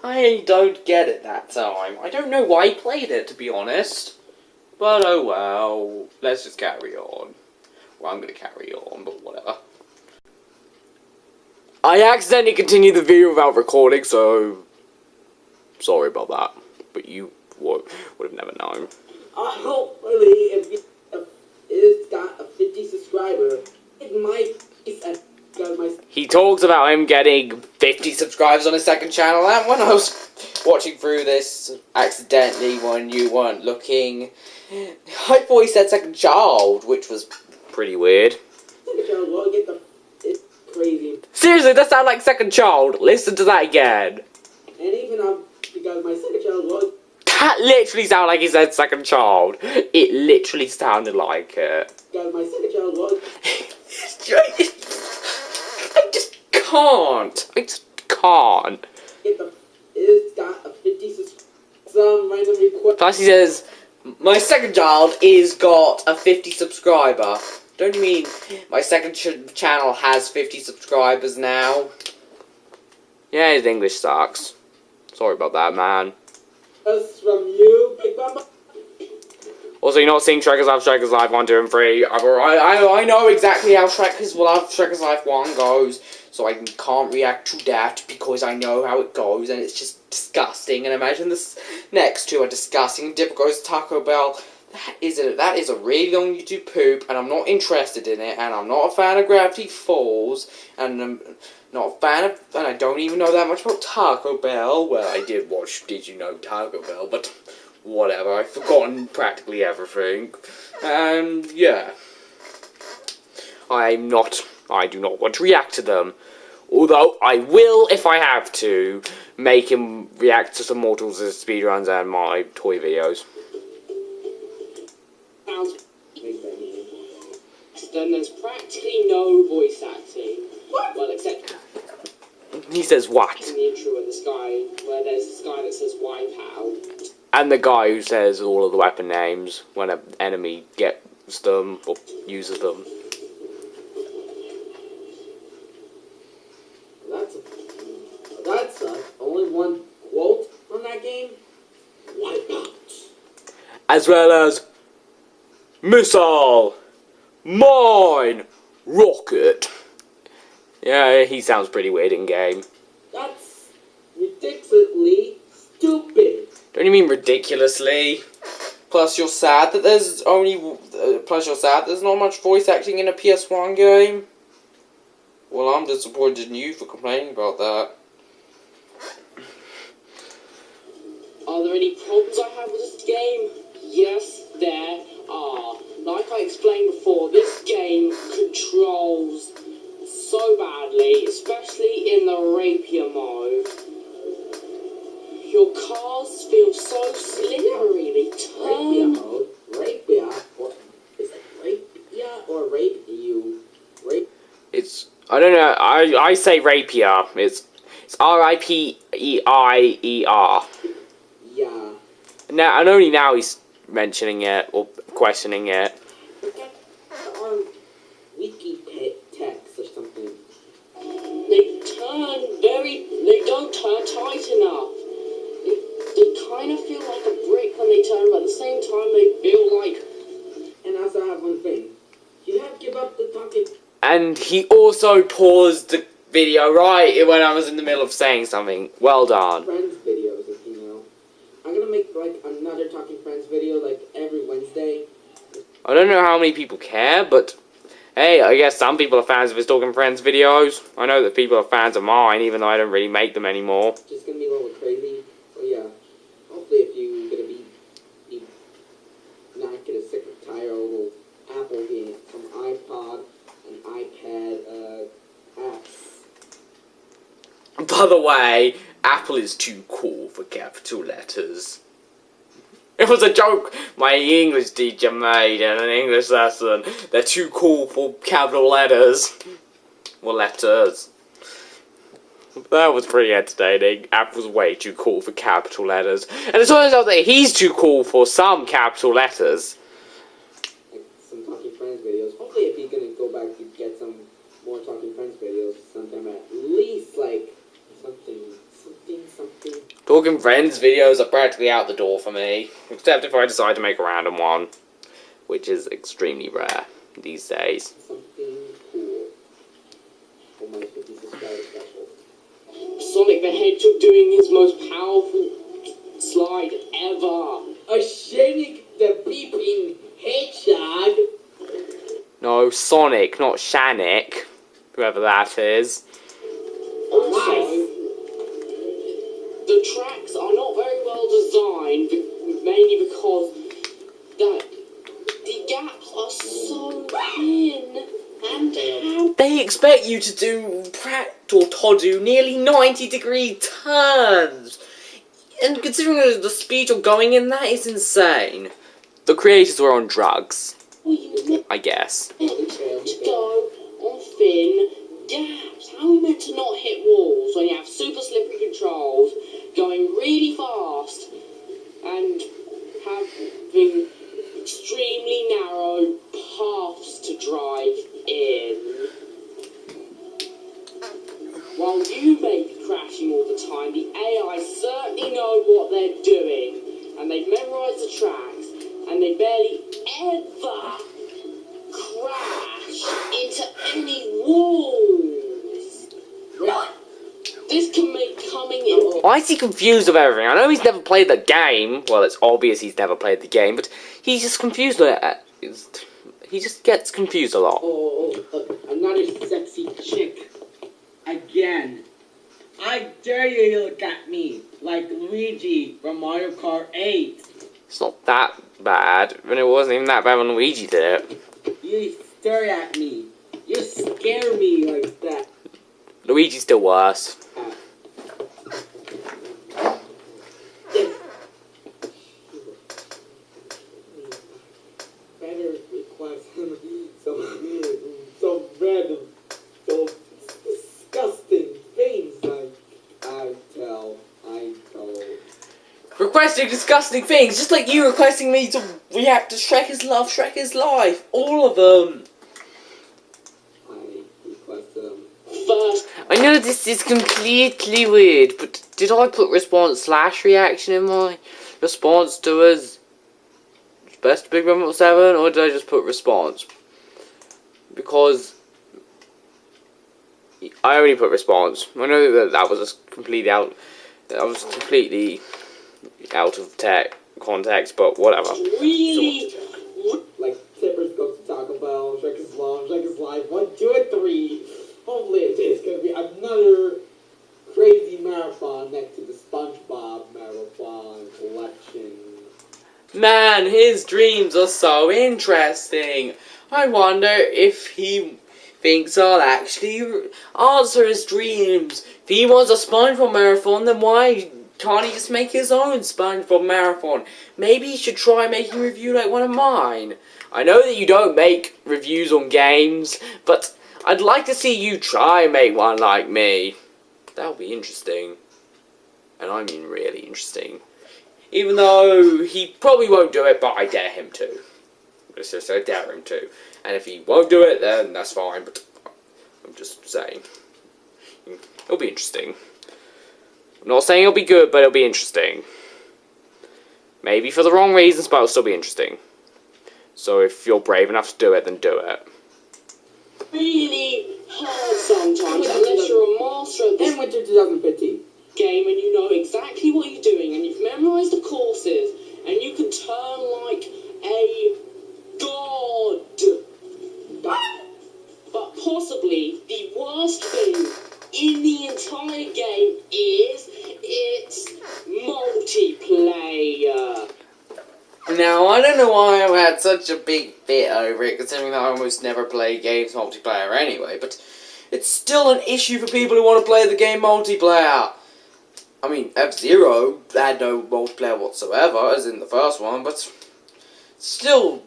I don't get it that time. I don't know why he played it, to be honest. But oh well, let's just carry on. Well, I'm gonna carry on, but whatever. I accidentally continued the video without recording, so sorry about that. But you would have never known. Hopefully, if it's got a 50 subscriber, it might be He talks about him getting 50 subscribers on his second channel, and when I was watching through this accidentally when you weren't looking, I thought he said second child, which was pretty weird. Second child will get the... It's crazy. Seriously, that sounded like second child. Listen to that again. And even because my second child will... That literally sounded like he said second child. It literally sounded like it. Because my second child will... I just can't. I just can't. It's got a 50 subscriber. Some random request. Plus he says, my second child is got a 50 subscriber. Don't you mean my second channel has 50 subscribers now? Yeah, his English sucks. Sorry about that, man. Us from you, Big Mama. Also, you're not seeing Shrekker's Life, Shrekker's Life 1, 2, and 3. I know exactly how Shrekker's Life 1 goes, so I can't react to that because I know how it goes, and it's just disgusting. And imagine this next two are disgusting. Dip goes Taco Bell. That is a really long YouTube poop, and I'm not interested in it, and I'm not a fan of Gravity Falls, and I'm not a fan of, and I don't even know that much about Taco Bell. Well, I did watch Did You Know Taco Bell, but whatever, I've forgotten practically everything, and yeah. I do not want to react to them, although I will, if I have to, make him react to some Mortals as speedruns and my toy videos. Then there's practically no voice acting. What? Well, except He says what? in the intro where there's this guy that says WipEout. And the guy who says all of the weapon names when an enemy gets them or uses them. That's only one quote from that game. Wipeout. As well as missile, mine, rocket. Yeah, he sounds pretty weird in game. That's ridiculously stupid. Don't you mean ridiculously? Plus, you're sad that there's not much voice acting in a PS1 game. Well, I'm disappointed in you for complaining about that. Are there any problems I have with this game? Yes, there are. Like I explained before, this game controls so badly, especially in the rapier mode. Your cars feel so slippery, they Rapier turn. mode? Rapier? Is it rapier or rape you? It's, I don't know, I say rapier. It's R-I-P-E-I-E-R. Yeah. Now, and only now he's mentioning it, or questioning it. On Wiki they don't turn tight enough. They kind of feel like a brick when they turn, but at the same time they feel like... And also I have one thing. You have to give up the talking. And he also paused the video right when I was in the middle of saying something. Well done. Friends videos, if you know. I'm gonna make like another Talking Friends video like every Wednesday. I don't know how many people care, but hey, I guess some people are fans of his Talking Friends videos. I know that people are fans of mine, even though I don't really make them anymore. Just gonna be a little crazy. But yeah, hopefully if you're gonna be not get a sick or tired of little Apple games from iPod and iPad apps. By the way, Apple is too cool for capital letters. It was a joke my English teacher made in an English lesson. They're too cool for capital letters. Well, letters. That was pretty entertaining. Apple's way too cool for capital letters. And it turns out that he's too cool for some capital letters. Like some Talking Friends videos. Hopefully if he's gonna go back to get some more Talking Friends videos sometime, at least like something. Talking Friends videos are practically out the door for me. Except if I decide to make a random one. Which is extremely rare these days. Something cool. For my 50 subscriber special. Sonic the Hedgehog doing his most powerful slide ever. A Sonic the Beeping Hedgehog. No, Sonic, not Shanik. Whoever that is. Also, the tracks are not very well designed, mainly because the gaps are so thin and They expect you to do to do nearly 90-degree turns. And considering the speed you're going in, that is insane. The creators were on drugs, I guess. to go on thin gaps. How are we meant to not hit walls when you have super slippery controls, going really fast, and having extremely narrow paths to drive in? While you may be crashing all the time, the AI certainly know what they're doing, and they've memorized the tracks, and they barely ever crash into any walls. This can make coming in. Why is he confused with everything? I know he's never played the game. Well, it's obvious he's never played the game, but he's just confused. He just gets confused a lot. Oh, another sexy chick. Again. I dare you to look at me like Luigi from Mario Kart 8. It's not that bad, and it wasn't even that bad when Luigi did it. You stare at me. You scare me like that. Luigi's still worse. Better request some random, so disgusting things like I told. Requesting disgusting things, just like you requesting me to react to Shrek is Love, Shrek is Life. All of them. I request them. First, I know this is completely weird, but did I put response/reaction in my response to his best Big Brother 7, or did I just put response? Because I only put response. I know that was just completely out. That was completely out of context, but whatever. really, Like Tippers goes to Taco Bell, Shrek is Love, Shrek is Life, 1, 2, and 3. Hopefully it's gonna be another crazy marathon next to the SpongeBob marathon collection. Man, his dreams are so interesting. I wonder if he thinks I'll actually answer his dreams. If he wants a SpongeBob marathon, then why can't he just make his own SpongeBob marathon? Maybe he should try making a review like one of mine. I know that you don't make reviews on games, but I'd like to see you try and make one like me. That would be interesting. And I mean really interesting. Even though he probably won't do it, but I dare him to. It's just I dare him to. And if he won't do it, then that's fine, but I'm just saying. It'll be interesting. I'm not saying it'll be good, but it'll be interesting. Maybe for the wrong reasons, but it'll still be interesting. So if you're brave enough to do it, then do it. Really hard sometimes unless you're a master of this In winter 2015. game and you know exactly what you're doing and you've memorized the courses and you can turn like a god. But possibly the worst thing in the entire game is its multiplayer. Now, I don't know why I've had such a big fit over it, considering that I almost never play games multiplayer anyway, but it's still an issue for people who want to play the game multiplayer. I mean, F-Zero had no multiplayer whatsoever, as in the first one, but still,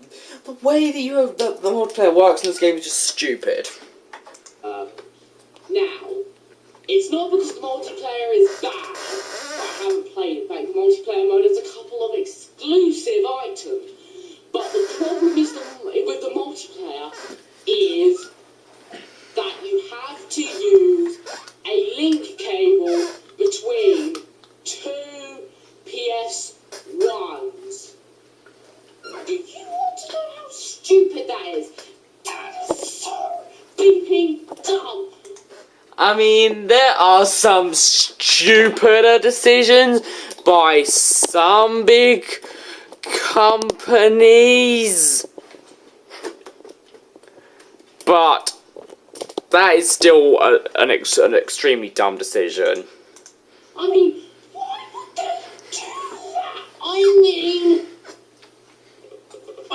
the way that the multiplayer works in this game is just stupid. Now, it's not because the multiplayer is bad that I haven't played. In fact, the multiplayer mode has a couple of exclusive items. But the problem is with the multiplayer is that you have to use a link cable between two PS1s. Do you want to know how stupid that is? That is so beeping dumb. I mean, there are some stupider decisions by some big companies. But that is still an extremely dumb decision. I mean, why would they do that? I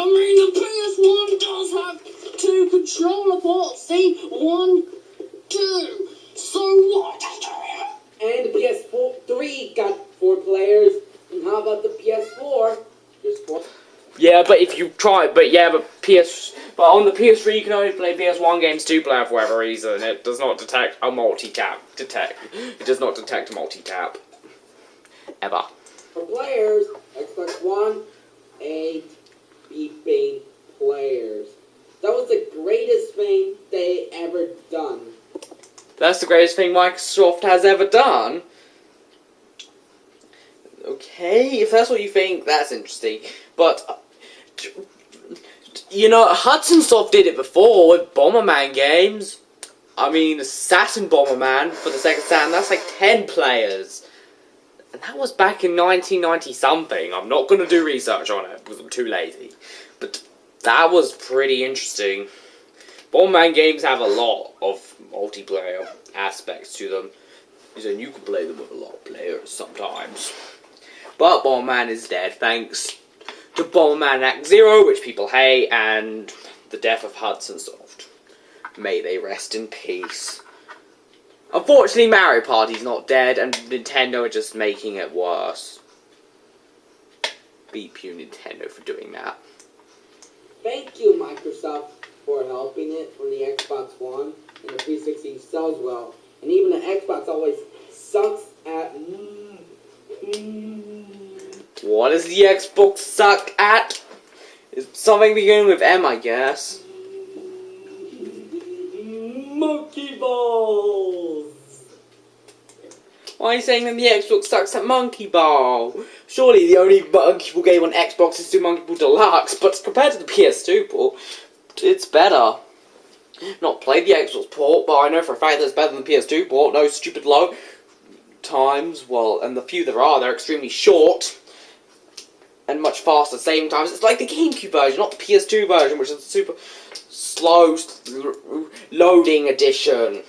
mean, the PS1 does have two controller ports. See, 1, 2. So what? And the PS3 got 4 players. And how about the PS4? There's 4. Yeah, but if you try, but on the PS3 you can only play PS1 games 2-player for whatever reason. It does not detect a multi-tap. It does not detect a multi-tap. Ever. For players, Xbox One, 8 beeping players. That was the greatest thing they ever done. That's the greatest thing Microsoft has ever done. Okay, if that's what you think, that's interesting. But, you know, Hudson Soft did it before with Bomberman games. I mean, Saturn Bomberman for the Sega Saturn, that's like 10 players. And that was back in 1990-something. I'm not going to do research on it because I'm too lazy. But that was pretty interesting. Bomberman games have a lot of multiplayer aspects to them. And you can play them with a lot of players sometimes. But Bomberman is dead thanks to Bomberman Act Zero, which people hate, and the death of Hudson Soft. May they rest in peace. Unfortunately, Mario Party's not dead, and Nintendo are just making it worse. Beep you, Nintendo, for doing that. Thank you, Microsoft, for helping it when the Xbox One and the 360 sells well. And even the Xbox always sucks at... What does the Xbox suck at? It's something beginning with M, I guess. Monkey balls! Why are you saying that the Xbox sucks at Monkey Ball? Surely the only Monkey Ball game on Xbox is Super Monkey Ball Deluxe, but compared to the PS2 port, it's better. Not played the Xbox port, but I know for a fact that it's better than the PS2 port. No stupid low times, well, and the few there are, they're extremely short and much faster same times. It's like the GameCube version, not the PS2 version, which is a super slow loading edition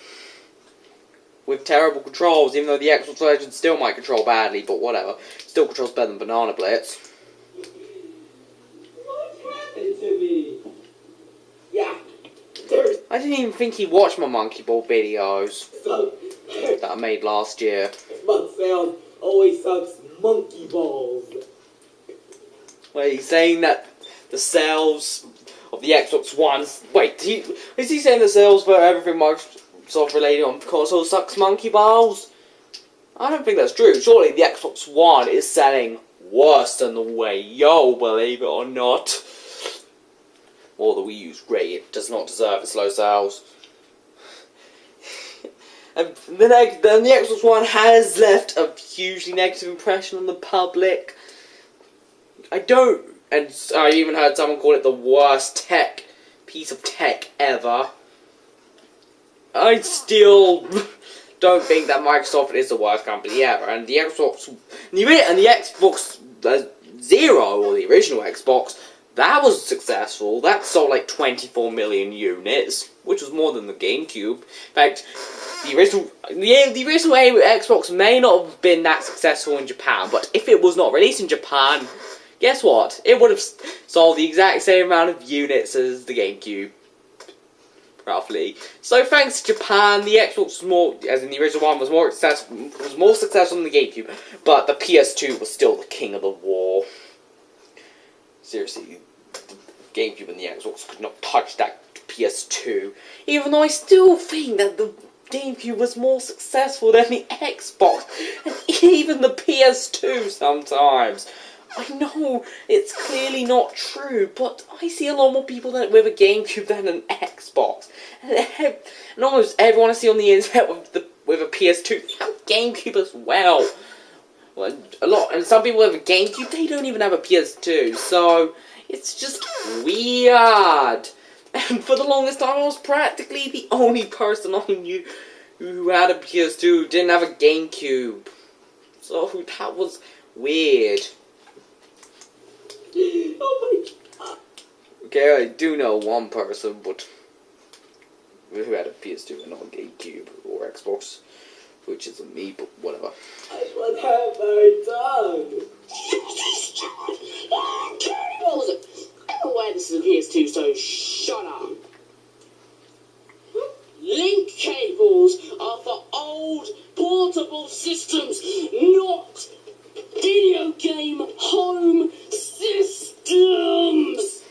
with terrible controls, even though the Xbox version still might control badly, but whatever. Still controls better than Banana Blitz. What happened to me? Yeah. I didn't even think he watched my Monkey Ball videos So, that I made last year. Xbox sales always sucks monkey balls. Wait, he's saying that the sales of the Xbox One... Wait, is he saying the sales for everything Microsoft related on console sucks monkey balls? I don't think that's true. Surely the Xbox One is selling worse than the Wii U, believe it or not. Or the Wii U's great, it does not deserve its low sales. And then the Xbox One has left a hugely negative impression on the public. And I even heard someone call it the worst piece of tech ever. I still don't think that Microsoft is the worst company ever, and the Xbox Zero, or the original Xbox, that was successful. That sold like 24 million units, which was more than the GameCube. In fact, the original Xbox may not have been that successful in Japan, but if it was not released in Japan, guess what? It would have sold the exact same amount of units as the GameCube. Roughly. So thanks to Japan, the Xbox was more, as in the original one, was more successful than the GameCube, but the PS2 was still the king of the war. Seriously, the GameCube and the Xbox could not touch that PS2, even though I still think that the GameCube was more successful than the Xbox, and even the PS2 sometimes. I know it's clearly not true, but I see a lot more people with a GameCube than an Xbox, and almost everyone I see on the internet with a PS2 have a GameCube as well. And some people have a GameCube, they don't even have a PS2, so it's just weird. And for the longest time, I was practically the only person I knew who had a PS2 who didn't have a GameCube. So that was weird. Oh my god. Okay, I do know one person, but who had a PS2 and not a GameCube or Xbox, which isn't me, but whatever. What have I done? What was it? I'm aware this is a PS2, so shut up. Link cables are for old portable systems, not video game home systems.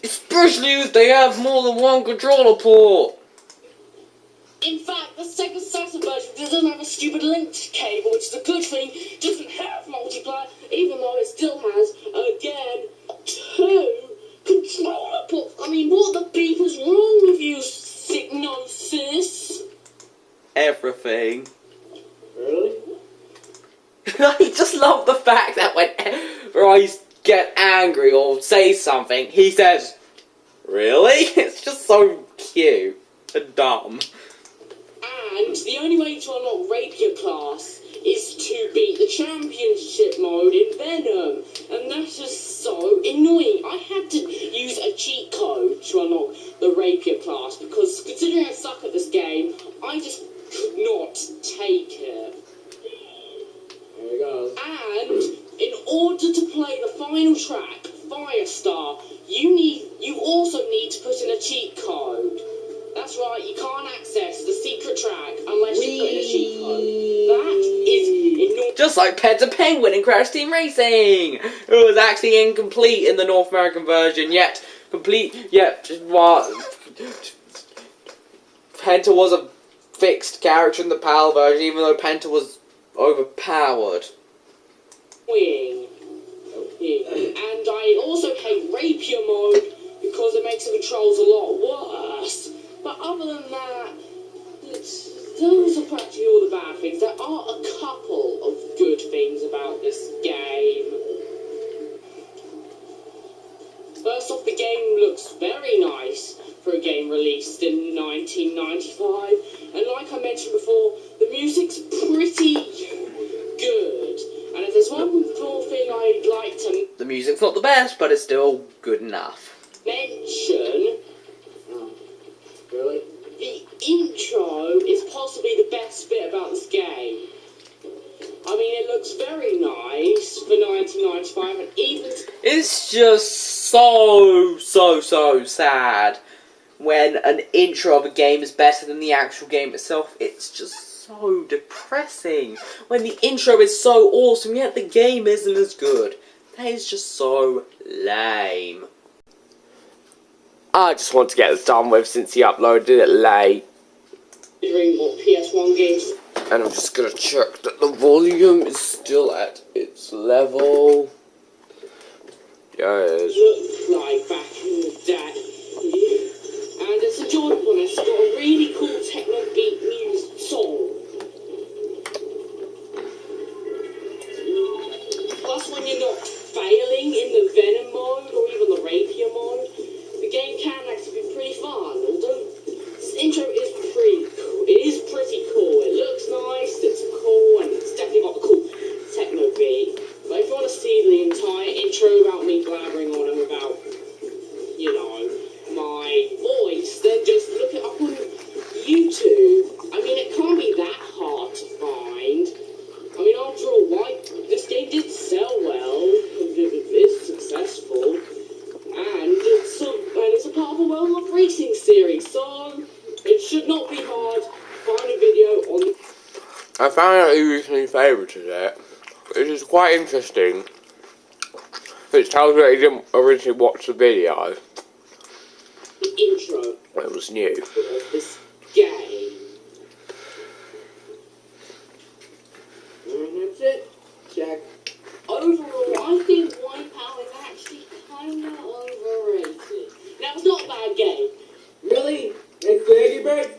Especially if they have more than one controller port. In fact, the Sega Saturn version doesn't have a stupid linked cable, which is a good thing. It doesn't have multiplayer, even though it still has, again, 2 controller ports. I mean, what the beep is wrong with you, Signosis? Everything. Really? I just love the fact that whenever I get angry or say something, he says, "Really?" It's just so cute and dumb. And the only way to unlock Rapier class is to beat the championship mode in Venom. And that's just so annoying. I had to use a cheat code to unlock the Rapier class because considering I suck at this game, I just could not take it. There it goes. And in order to play the final track, Firestar, you also need to put in a cheat code. That's right, you can't access the secret track unless you put in a cheat code. That is enormous. Just like Penta Penguin in Crash Team Racing! It was actually incomplete in the North American version, yet Penta was a fixed character in the PAL version, even though Penta was overpowered. And I also hate Rapier mode because it makes the controls a lot worse. But other than that, those are practically all the bad things. There are a couple of good things about this game. First off, the game looks very nice for a game released in 1995. And like I mentioned before, the music's pretty good. And if there's one more thing I'd like to The music's not the best, but it's still good enough. mention, Really? the intro is possibly the best bit about this game. I mean, it looks very nice for 1995, and even It's just so sad when an intro of a game is better than the actual game itself. It's just so depressing when the intro is so awesome, yet the game isn't as good. That is just so lame. I just want to get this done with since he uploaded it late. considering what PS1 games And I'm just gonna check that the volume is still at its level. Yeah, it is. looked like back in the day. And it's enjoyable, and it's got a really cool techno beat music song. Plus, when you're not failing in the Venom mode or even the Rapier mode, the game can actually be pretty fun. Although this intro is pretty cool. It is pretty cool. It looks nice, it's cool, and it's definitely got the cool techno beat. But if you want to see the entire intro without me blabbering on and without, you know, my voice, then just look it up on YouTube. I mean, it can't be that hard to find. I mean, after all, this game did sell well, it's successful, and it's a part of a well-loved racing series, so it should not be hard to find a video on. I found out you recently favorited it, which is quite interesting, which tells me that you didn't originally watch the video. The intro. It was new. Of this game. And that's it. Check. Overall, I think WipEout is actually kind of overrated. Now, it's not a bad game. Really? It's the Angry Birds?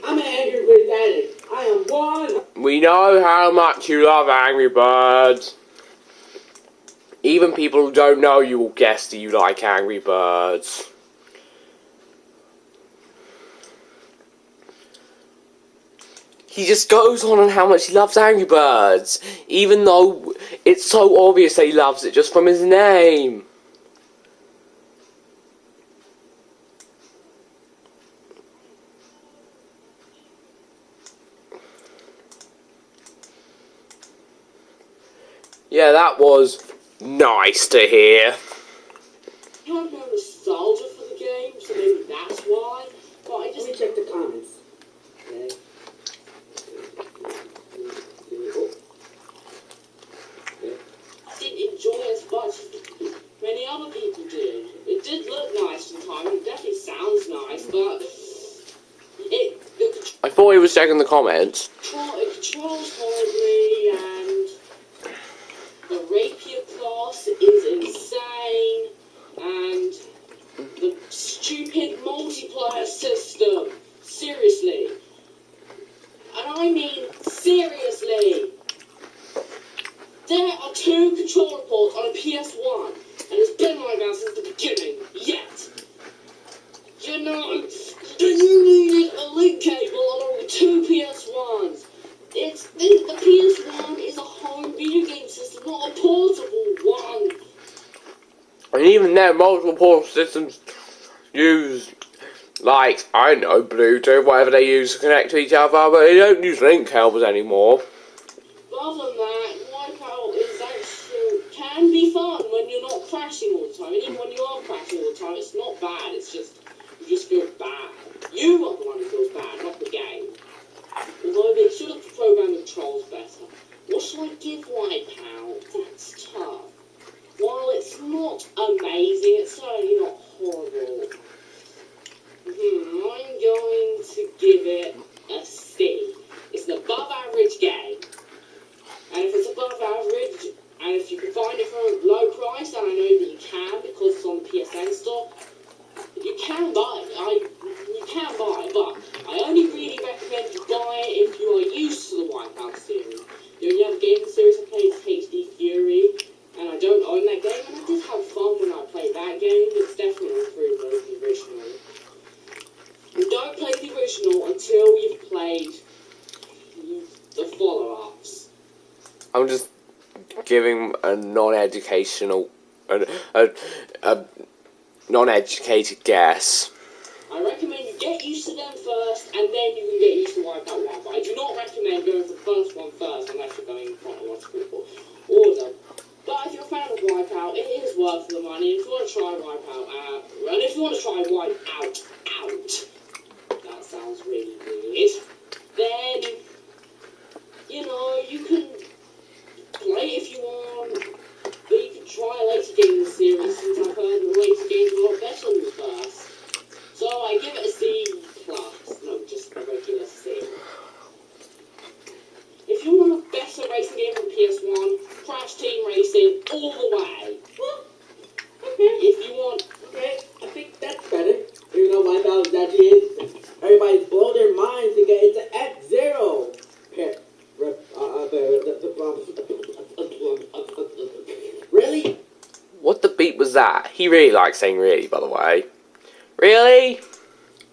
I'm an Angry Birds addict. I am one. We know how much you love Angry Birds. Even people who don't know you will guess that you like Angry Birds. He just goes on how much he loves Angry Birds, even though it's so obvious that he loves it just from his name. Yeah, that was nice to hear. I have no nostalgia for the game, so maybe that's why. But I Let just me check the comments. Okay. didn't enjoy it as much as many other people did. It did look nice sometimes, it definitely sounds nice, but I thought he was checking the comments. it controls horribly, and the Rapier class is insane, and the stupid multiplayer system. Seriously. And I mean, seriously. There are 2 controller ports on a PS1, and it's been like that since the beginning, yet. You know, you needed a link cable along with 2 PS1s. The PS1 is a home video game system, not a portable one. And even then, multiple portable systems use, like, I don't know, Bluetooth, whatever they use to connect to each other, but they don't use link cables anymore. But other than that, WipEout is actually, can be fun when you're not crashing all the time. And even when you are crashing all the time, it's not bad, it's just, you just feel bad. You are the one who feels bad, not the game. Although they should have programmed the controls better. What should I give WipEout? That's tough. While it's not amazing, it's certainly not horrible. I'm going to give it a C. It's an above average game. And if it's above average, and if you can find it for a low price, and I know that you can because it's on the PSN store, you can buy it. You can buy it, but I only really recommend you buy it if you are used to the WipEout series. The only other game in the series I played is HD Fury, and I don't own that game, and I did have fun when I played that game. It's definitely improved over the original. And don't play the original until you've played the follow-ups. I'm just giving a non-educational, a non-educated guess. I recommend you get used to them first, and then you can get used to WipEout 1. But I do not recommend going for the first one first, unless you're going in chronological order. But if you're a fan of WipEout, it is worth the money. If you want to try WipEout out, and if you want to try WipEout out, that sounds really weird, then, you know, you can play it if you want, but you can try a later game in the series, since I've heard the later games are a lot better than the first. So I give it a C+, no, just a regular C. If you want a better racing game from PS1, Crash Team Racing all the way. Okay. If you want... Okay, I think that's better. Even though WipEout is actually is. Everybody's blow their minds and get into F0. was that? He really likes saying really, by the way. Really? Okay,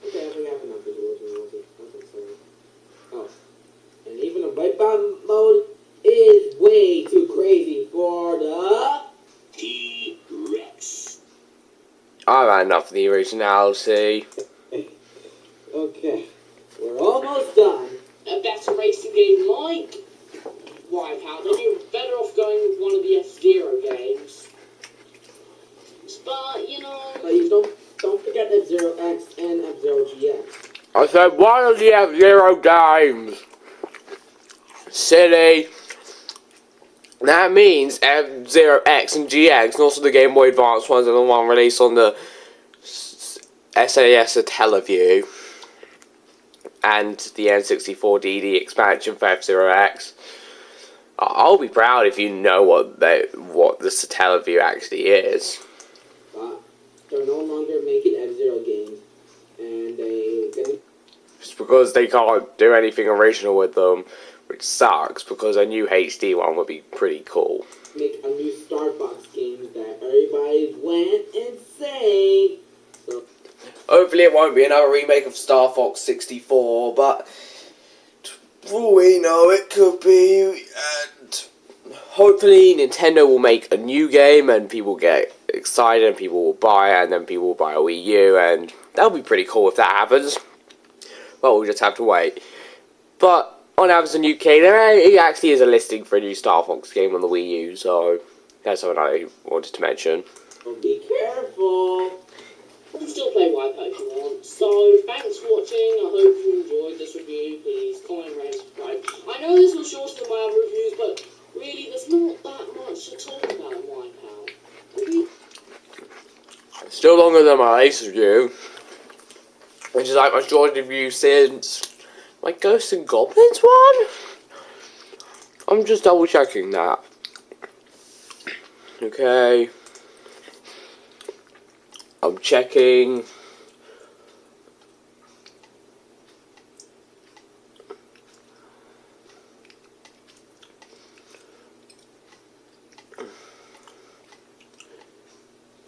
I think I have enough visuals. Oh. And even the Wipeout mode is way too crazy for the T-Rex. I've had enough of the originality. Okay. We're almost done. A better racing game like WipEout, then you're better off going with one of the F-Zero games. But, you know... But you don't forget F-Zero X and F-Zero GX. I said, why does he have 0 games? Silly. That means F-Zero X and GX, and also the Game Boy Advance ones, and the one released on the SAS Teleview, and the N64DD expansion for F-Zero X. I'll be proud if you know what the Teleview actually is. But they're no longer making F-Zero games, and It's because they can't do anything original with them, which sucks, because a new HD one would be pretty cool. make a new Star Fox game that everybody went insane. So Hopefully it won't be another remake of Star Fox 64, but for all we know it could be, and hopefully Nintendo will make a new game and people get excited and people will buy it, and then people will buy a Wii U, and that'll be pretty cool if that happens. Well, we'll just have to wait. But on Amazon UK, there actually is a listing for a new Star Fox game on the Wii U, so that's something I wanted to mention. be careful. You can still play WipEout if you want. So, thanks for watching. I hope you enjoyed this review. Please comment, rate, subscribe. I know this was shorter than my other reviews, but really, there's not that much to talk about in WipEout. Still longer than my latest review, which is like my shortest review since my Ghosts and Goblins one? I'm just double checking that. Okay. I'm checking.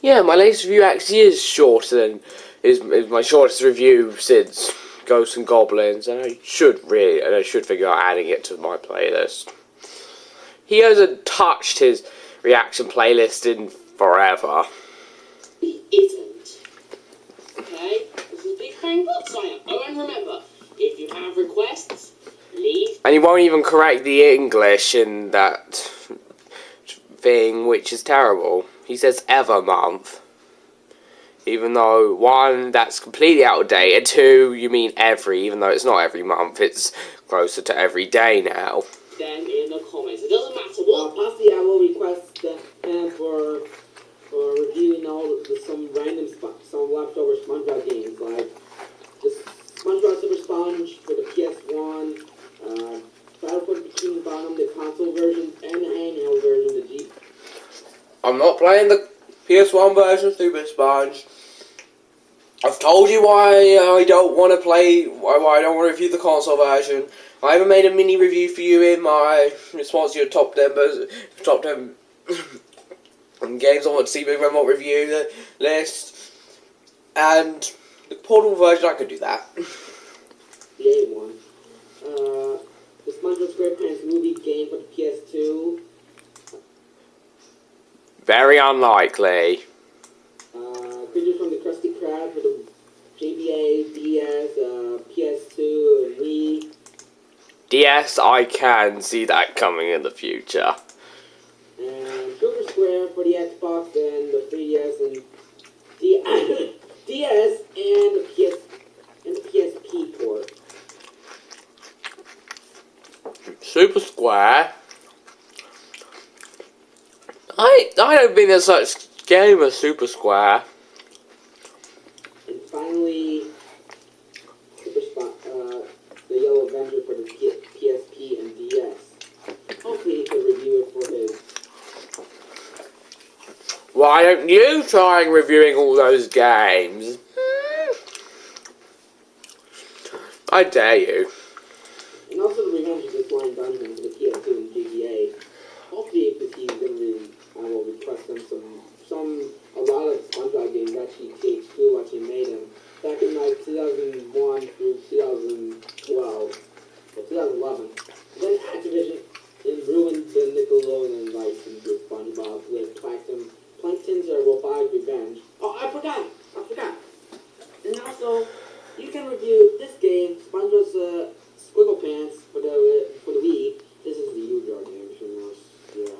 Yeah, my latest review actually is shorter than is my shortest review since Ghosts and Goblins, and I should figure out adding it to my playlist. He hasn't touched his reaction playlist in forever. He isn't. Okay? This is Big Bang Box I am. Oh, and remember, if you have requests, leave. And he won't even correct the English in that thing, which is terrible. He says ever month. Even though, one, that's completely out of date, and two, you mean every, even though it's not every month, it's closer to every day now. Them in the comments. It doesn't matter what. Possibly I will request him for reviewing some random some leftover SpongeBob games, like the SpongeBob Super Sponge for the PS1, Battle for the Bikini Bottom, the console version, and the handheld version, the Jeep. I'm not playing the PS1 version of Super Sponge. I've told you why I don't want to play, why I don't want to review the console version. I even made a mini review for you in my response to your top 10 games I want to see me remote review the list. And the portable version, I could do that. The A1. The SpongeBob SquarePants movie game for the PS2. Very unlikely. Creatures from the Krusty Krab for the JBA, DS, PS2, and Wii. DS, I can see that coming in the future. And Sugar Square for the Xbox and the 3DS and DS and the PSP port. Super Square. I don't think there's such game as Super Square. And finally, the Yellow Avenger for the PSP and DS. Hopefully he can review it for his. Why don't you try reviewing all those games? I dare you. And also the Revenge of the Flying Dungeon for the PS2 and GBA. Hopefully, because he's gonna I will request them a the Nickelodeon license with SpongeBob with Plankton's Robotic Revenge. Oh, I forgot. And also, you can review this game, SpongeBob's Squiggle Pants for the Wii. This is the U-Draw game, yeah.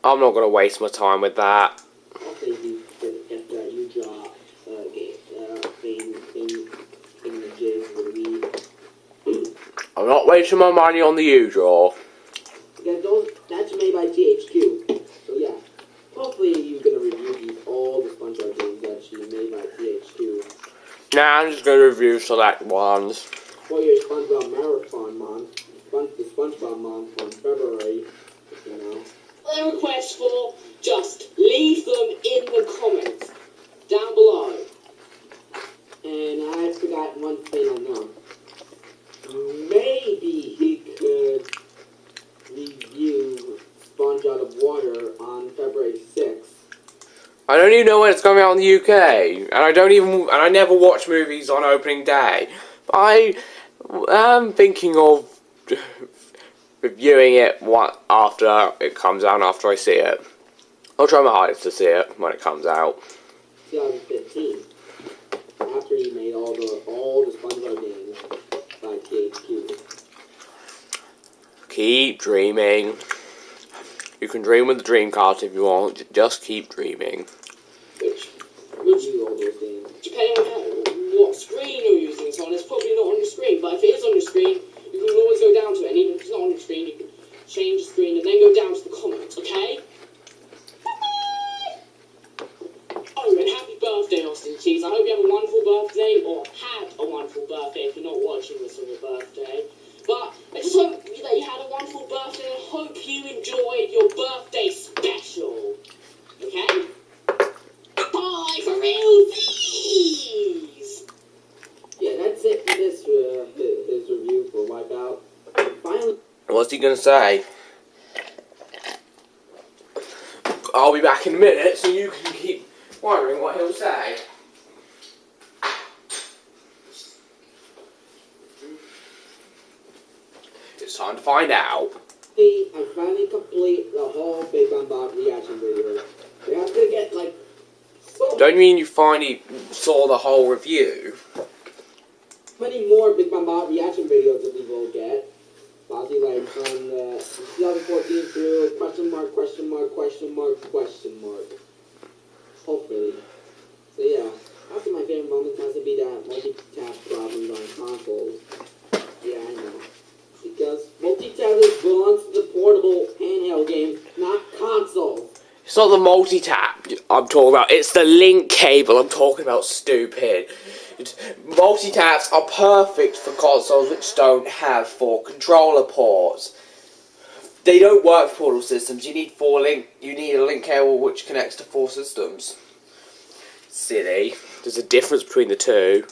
I'm not gonna waste my time with that. I'll say you get that U-Draw game thing the jig for the Wii. I'm not wasting my money on the U-Draw. Yeah, that's made by THQ. So yeah, hopefully you're gonna review all the SpongeBob games actually made by THQ. Nah, I'm just gonna review select ones. For your SpongeBob Marathon month, the SpongeBob month on February, you know. Their requests for, just leave them in the comments down below. And I forgot one thing I know. Maybe he could review Sponge Out of Water on February 6th. I don't even know when it's coming out in the UK, and I never watch movies on opening day. But I am thinking of reviewing it after it comes out, after I see it. I'll try my hardest to see it when it comes out. 2015. After he made all the SpongeBob games by THQ. Keep dreaming. You can dream with the dream card if you want. Just keep dreaming. Which Do all those games. depending on what screen you're using it's on, it's probably not on your screen. But if it is on your screen, you can always go down to it. And even if it's not on your screen, you can change the screen and then go down to the comments, okay? Oh, and happy birthday, Austin Cheese. I hope you have a wonderful birthday, or had a wonderful birthday if you're not watching this on your birthday. But I just hope that you had a wonderful birthday and I hope you enjoyed your birthday special. Okay? Bye for real, please! Yeah, that's it for this his review for WipEout. Finally, What's he gonna say? I'll be back in a minute, so you can keep wondering what he'll say. It's time to find out. I finally complete the whole Big Bang Bot reaction video. We have to get like so Don't you mean you finally saw the whole review? many more Big Bang Bot reaction videos that we will get. Probably like from 2014 through question mark. Hopefully. So yeah, after my favorite moment has to be that multi-tap problems on consoles. Yeah, I know. Because multi-tap belongs to the portable handheld games, not consoles. It's not the multi-tap I'm talking about, it's the link cable I'm talking about, stupid. Multi-taps are perfect for consoles which don't have 4 controller ports. They don't work for portable systems. You need a link cable which connects to 4 systems. Silly. There's a difference between the two.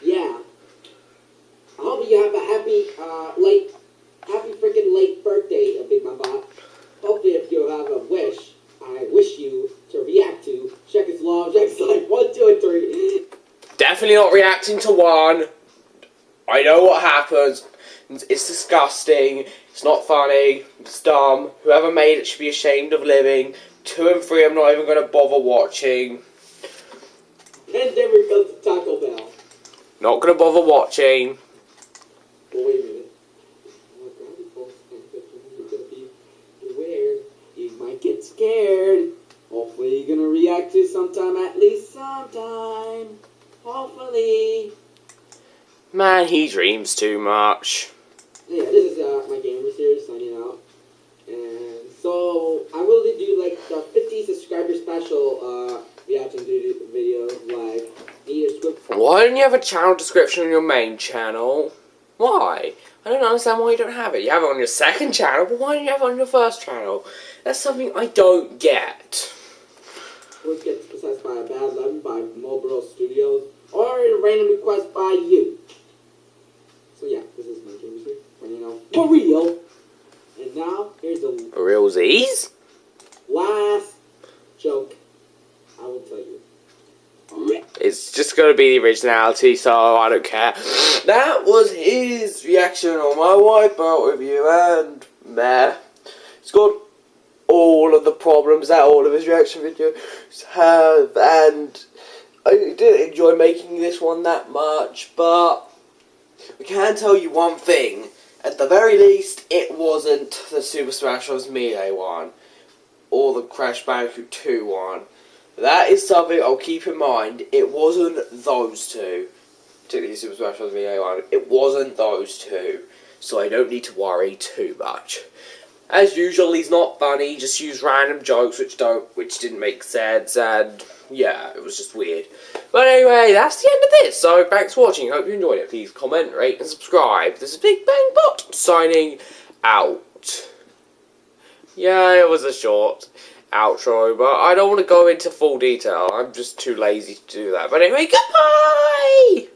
Yeah. I hope you have a happy freaking late birthday, Big Mamba. Hopefully if you have a wish, I wish you to react to Check His Love, Check His Life, 1, 2, and 3. Definitely not reacting to 1. I know what happens. It's disgusting. It's not funny. It's dumb. Whoever made it should be ashamed of living. 2 and 3 I'm not even going to bother watching. And then we go to Taco Bell. Not going to bother watching. Well, wait a minute. Oh my God, you folks, you're gonna be weird. You might get scared. Hopefully you're gonna react to sometime, at least sometime. Hopefully. Man, he dreams too much. Yeah, this is my gamer series signing out. And so I will do like the 50 subscriber special reaction video live. Need a script. Why don't you have a channel description on your main channel? Why? I don't understand why you don't have it. You have it on your second channel, but why don't you have it on your first channel? That's something I don't get. Which gets possessed by a bad lemon by Mobile Studios, or a random request by you. So yeah, this is my gamer series signing out for real. And now here's the For realsies? last joke I will tell you. It's just going to be the originality, so I don't care. That was his reaction on my WipEout review, and meh. It's It's got all of the problems that all of his reaction videos have, and I didn't enjoy making this one that much, but I can tell you one thing. At the very least, it wasn't the Super Smash Bros. Melee one, or the Crash Bandicoot 2 one. That is something I'll keep in mind. It wasn't those two, particularly Super Smash Bros. Melee one. It wasn't those two, so I don't need to worry too much. As usual, he's not funny. He just used random jokes which didn't make sense, and yeah, it was just weird. But anyway, that's the end of this. So thanks for watching. Hope you enjoyed it. Please comment, rate, and subscribe. This is Big Bang Bot signing out. Yeah, it was a short outro, but I don't want to go into full detail. I'm just too lazy to do that. But anyway, goodbye!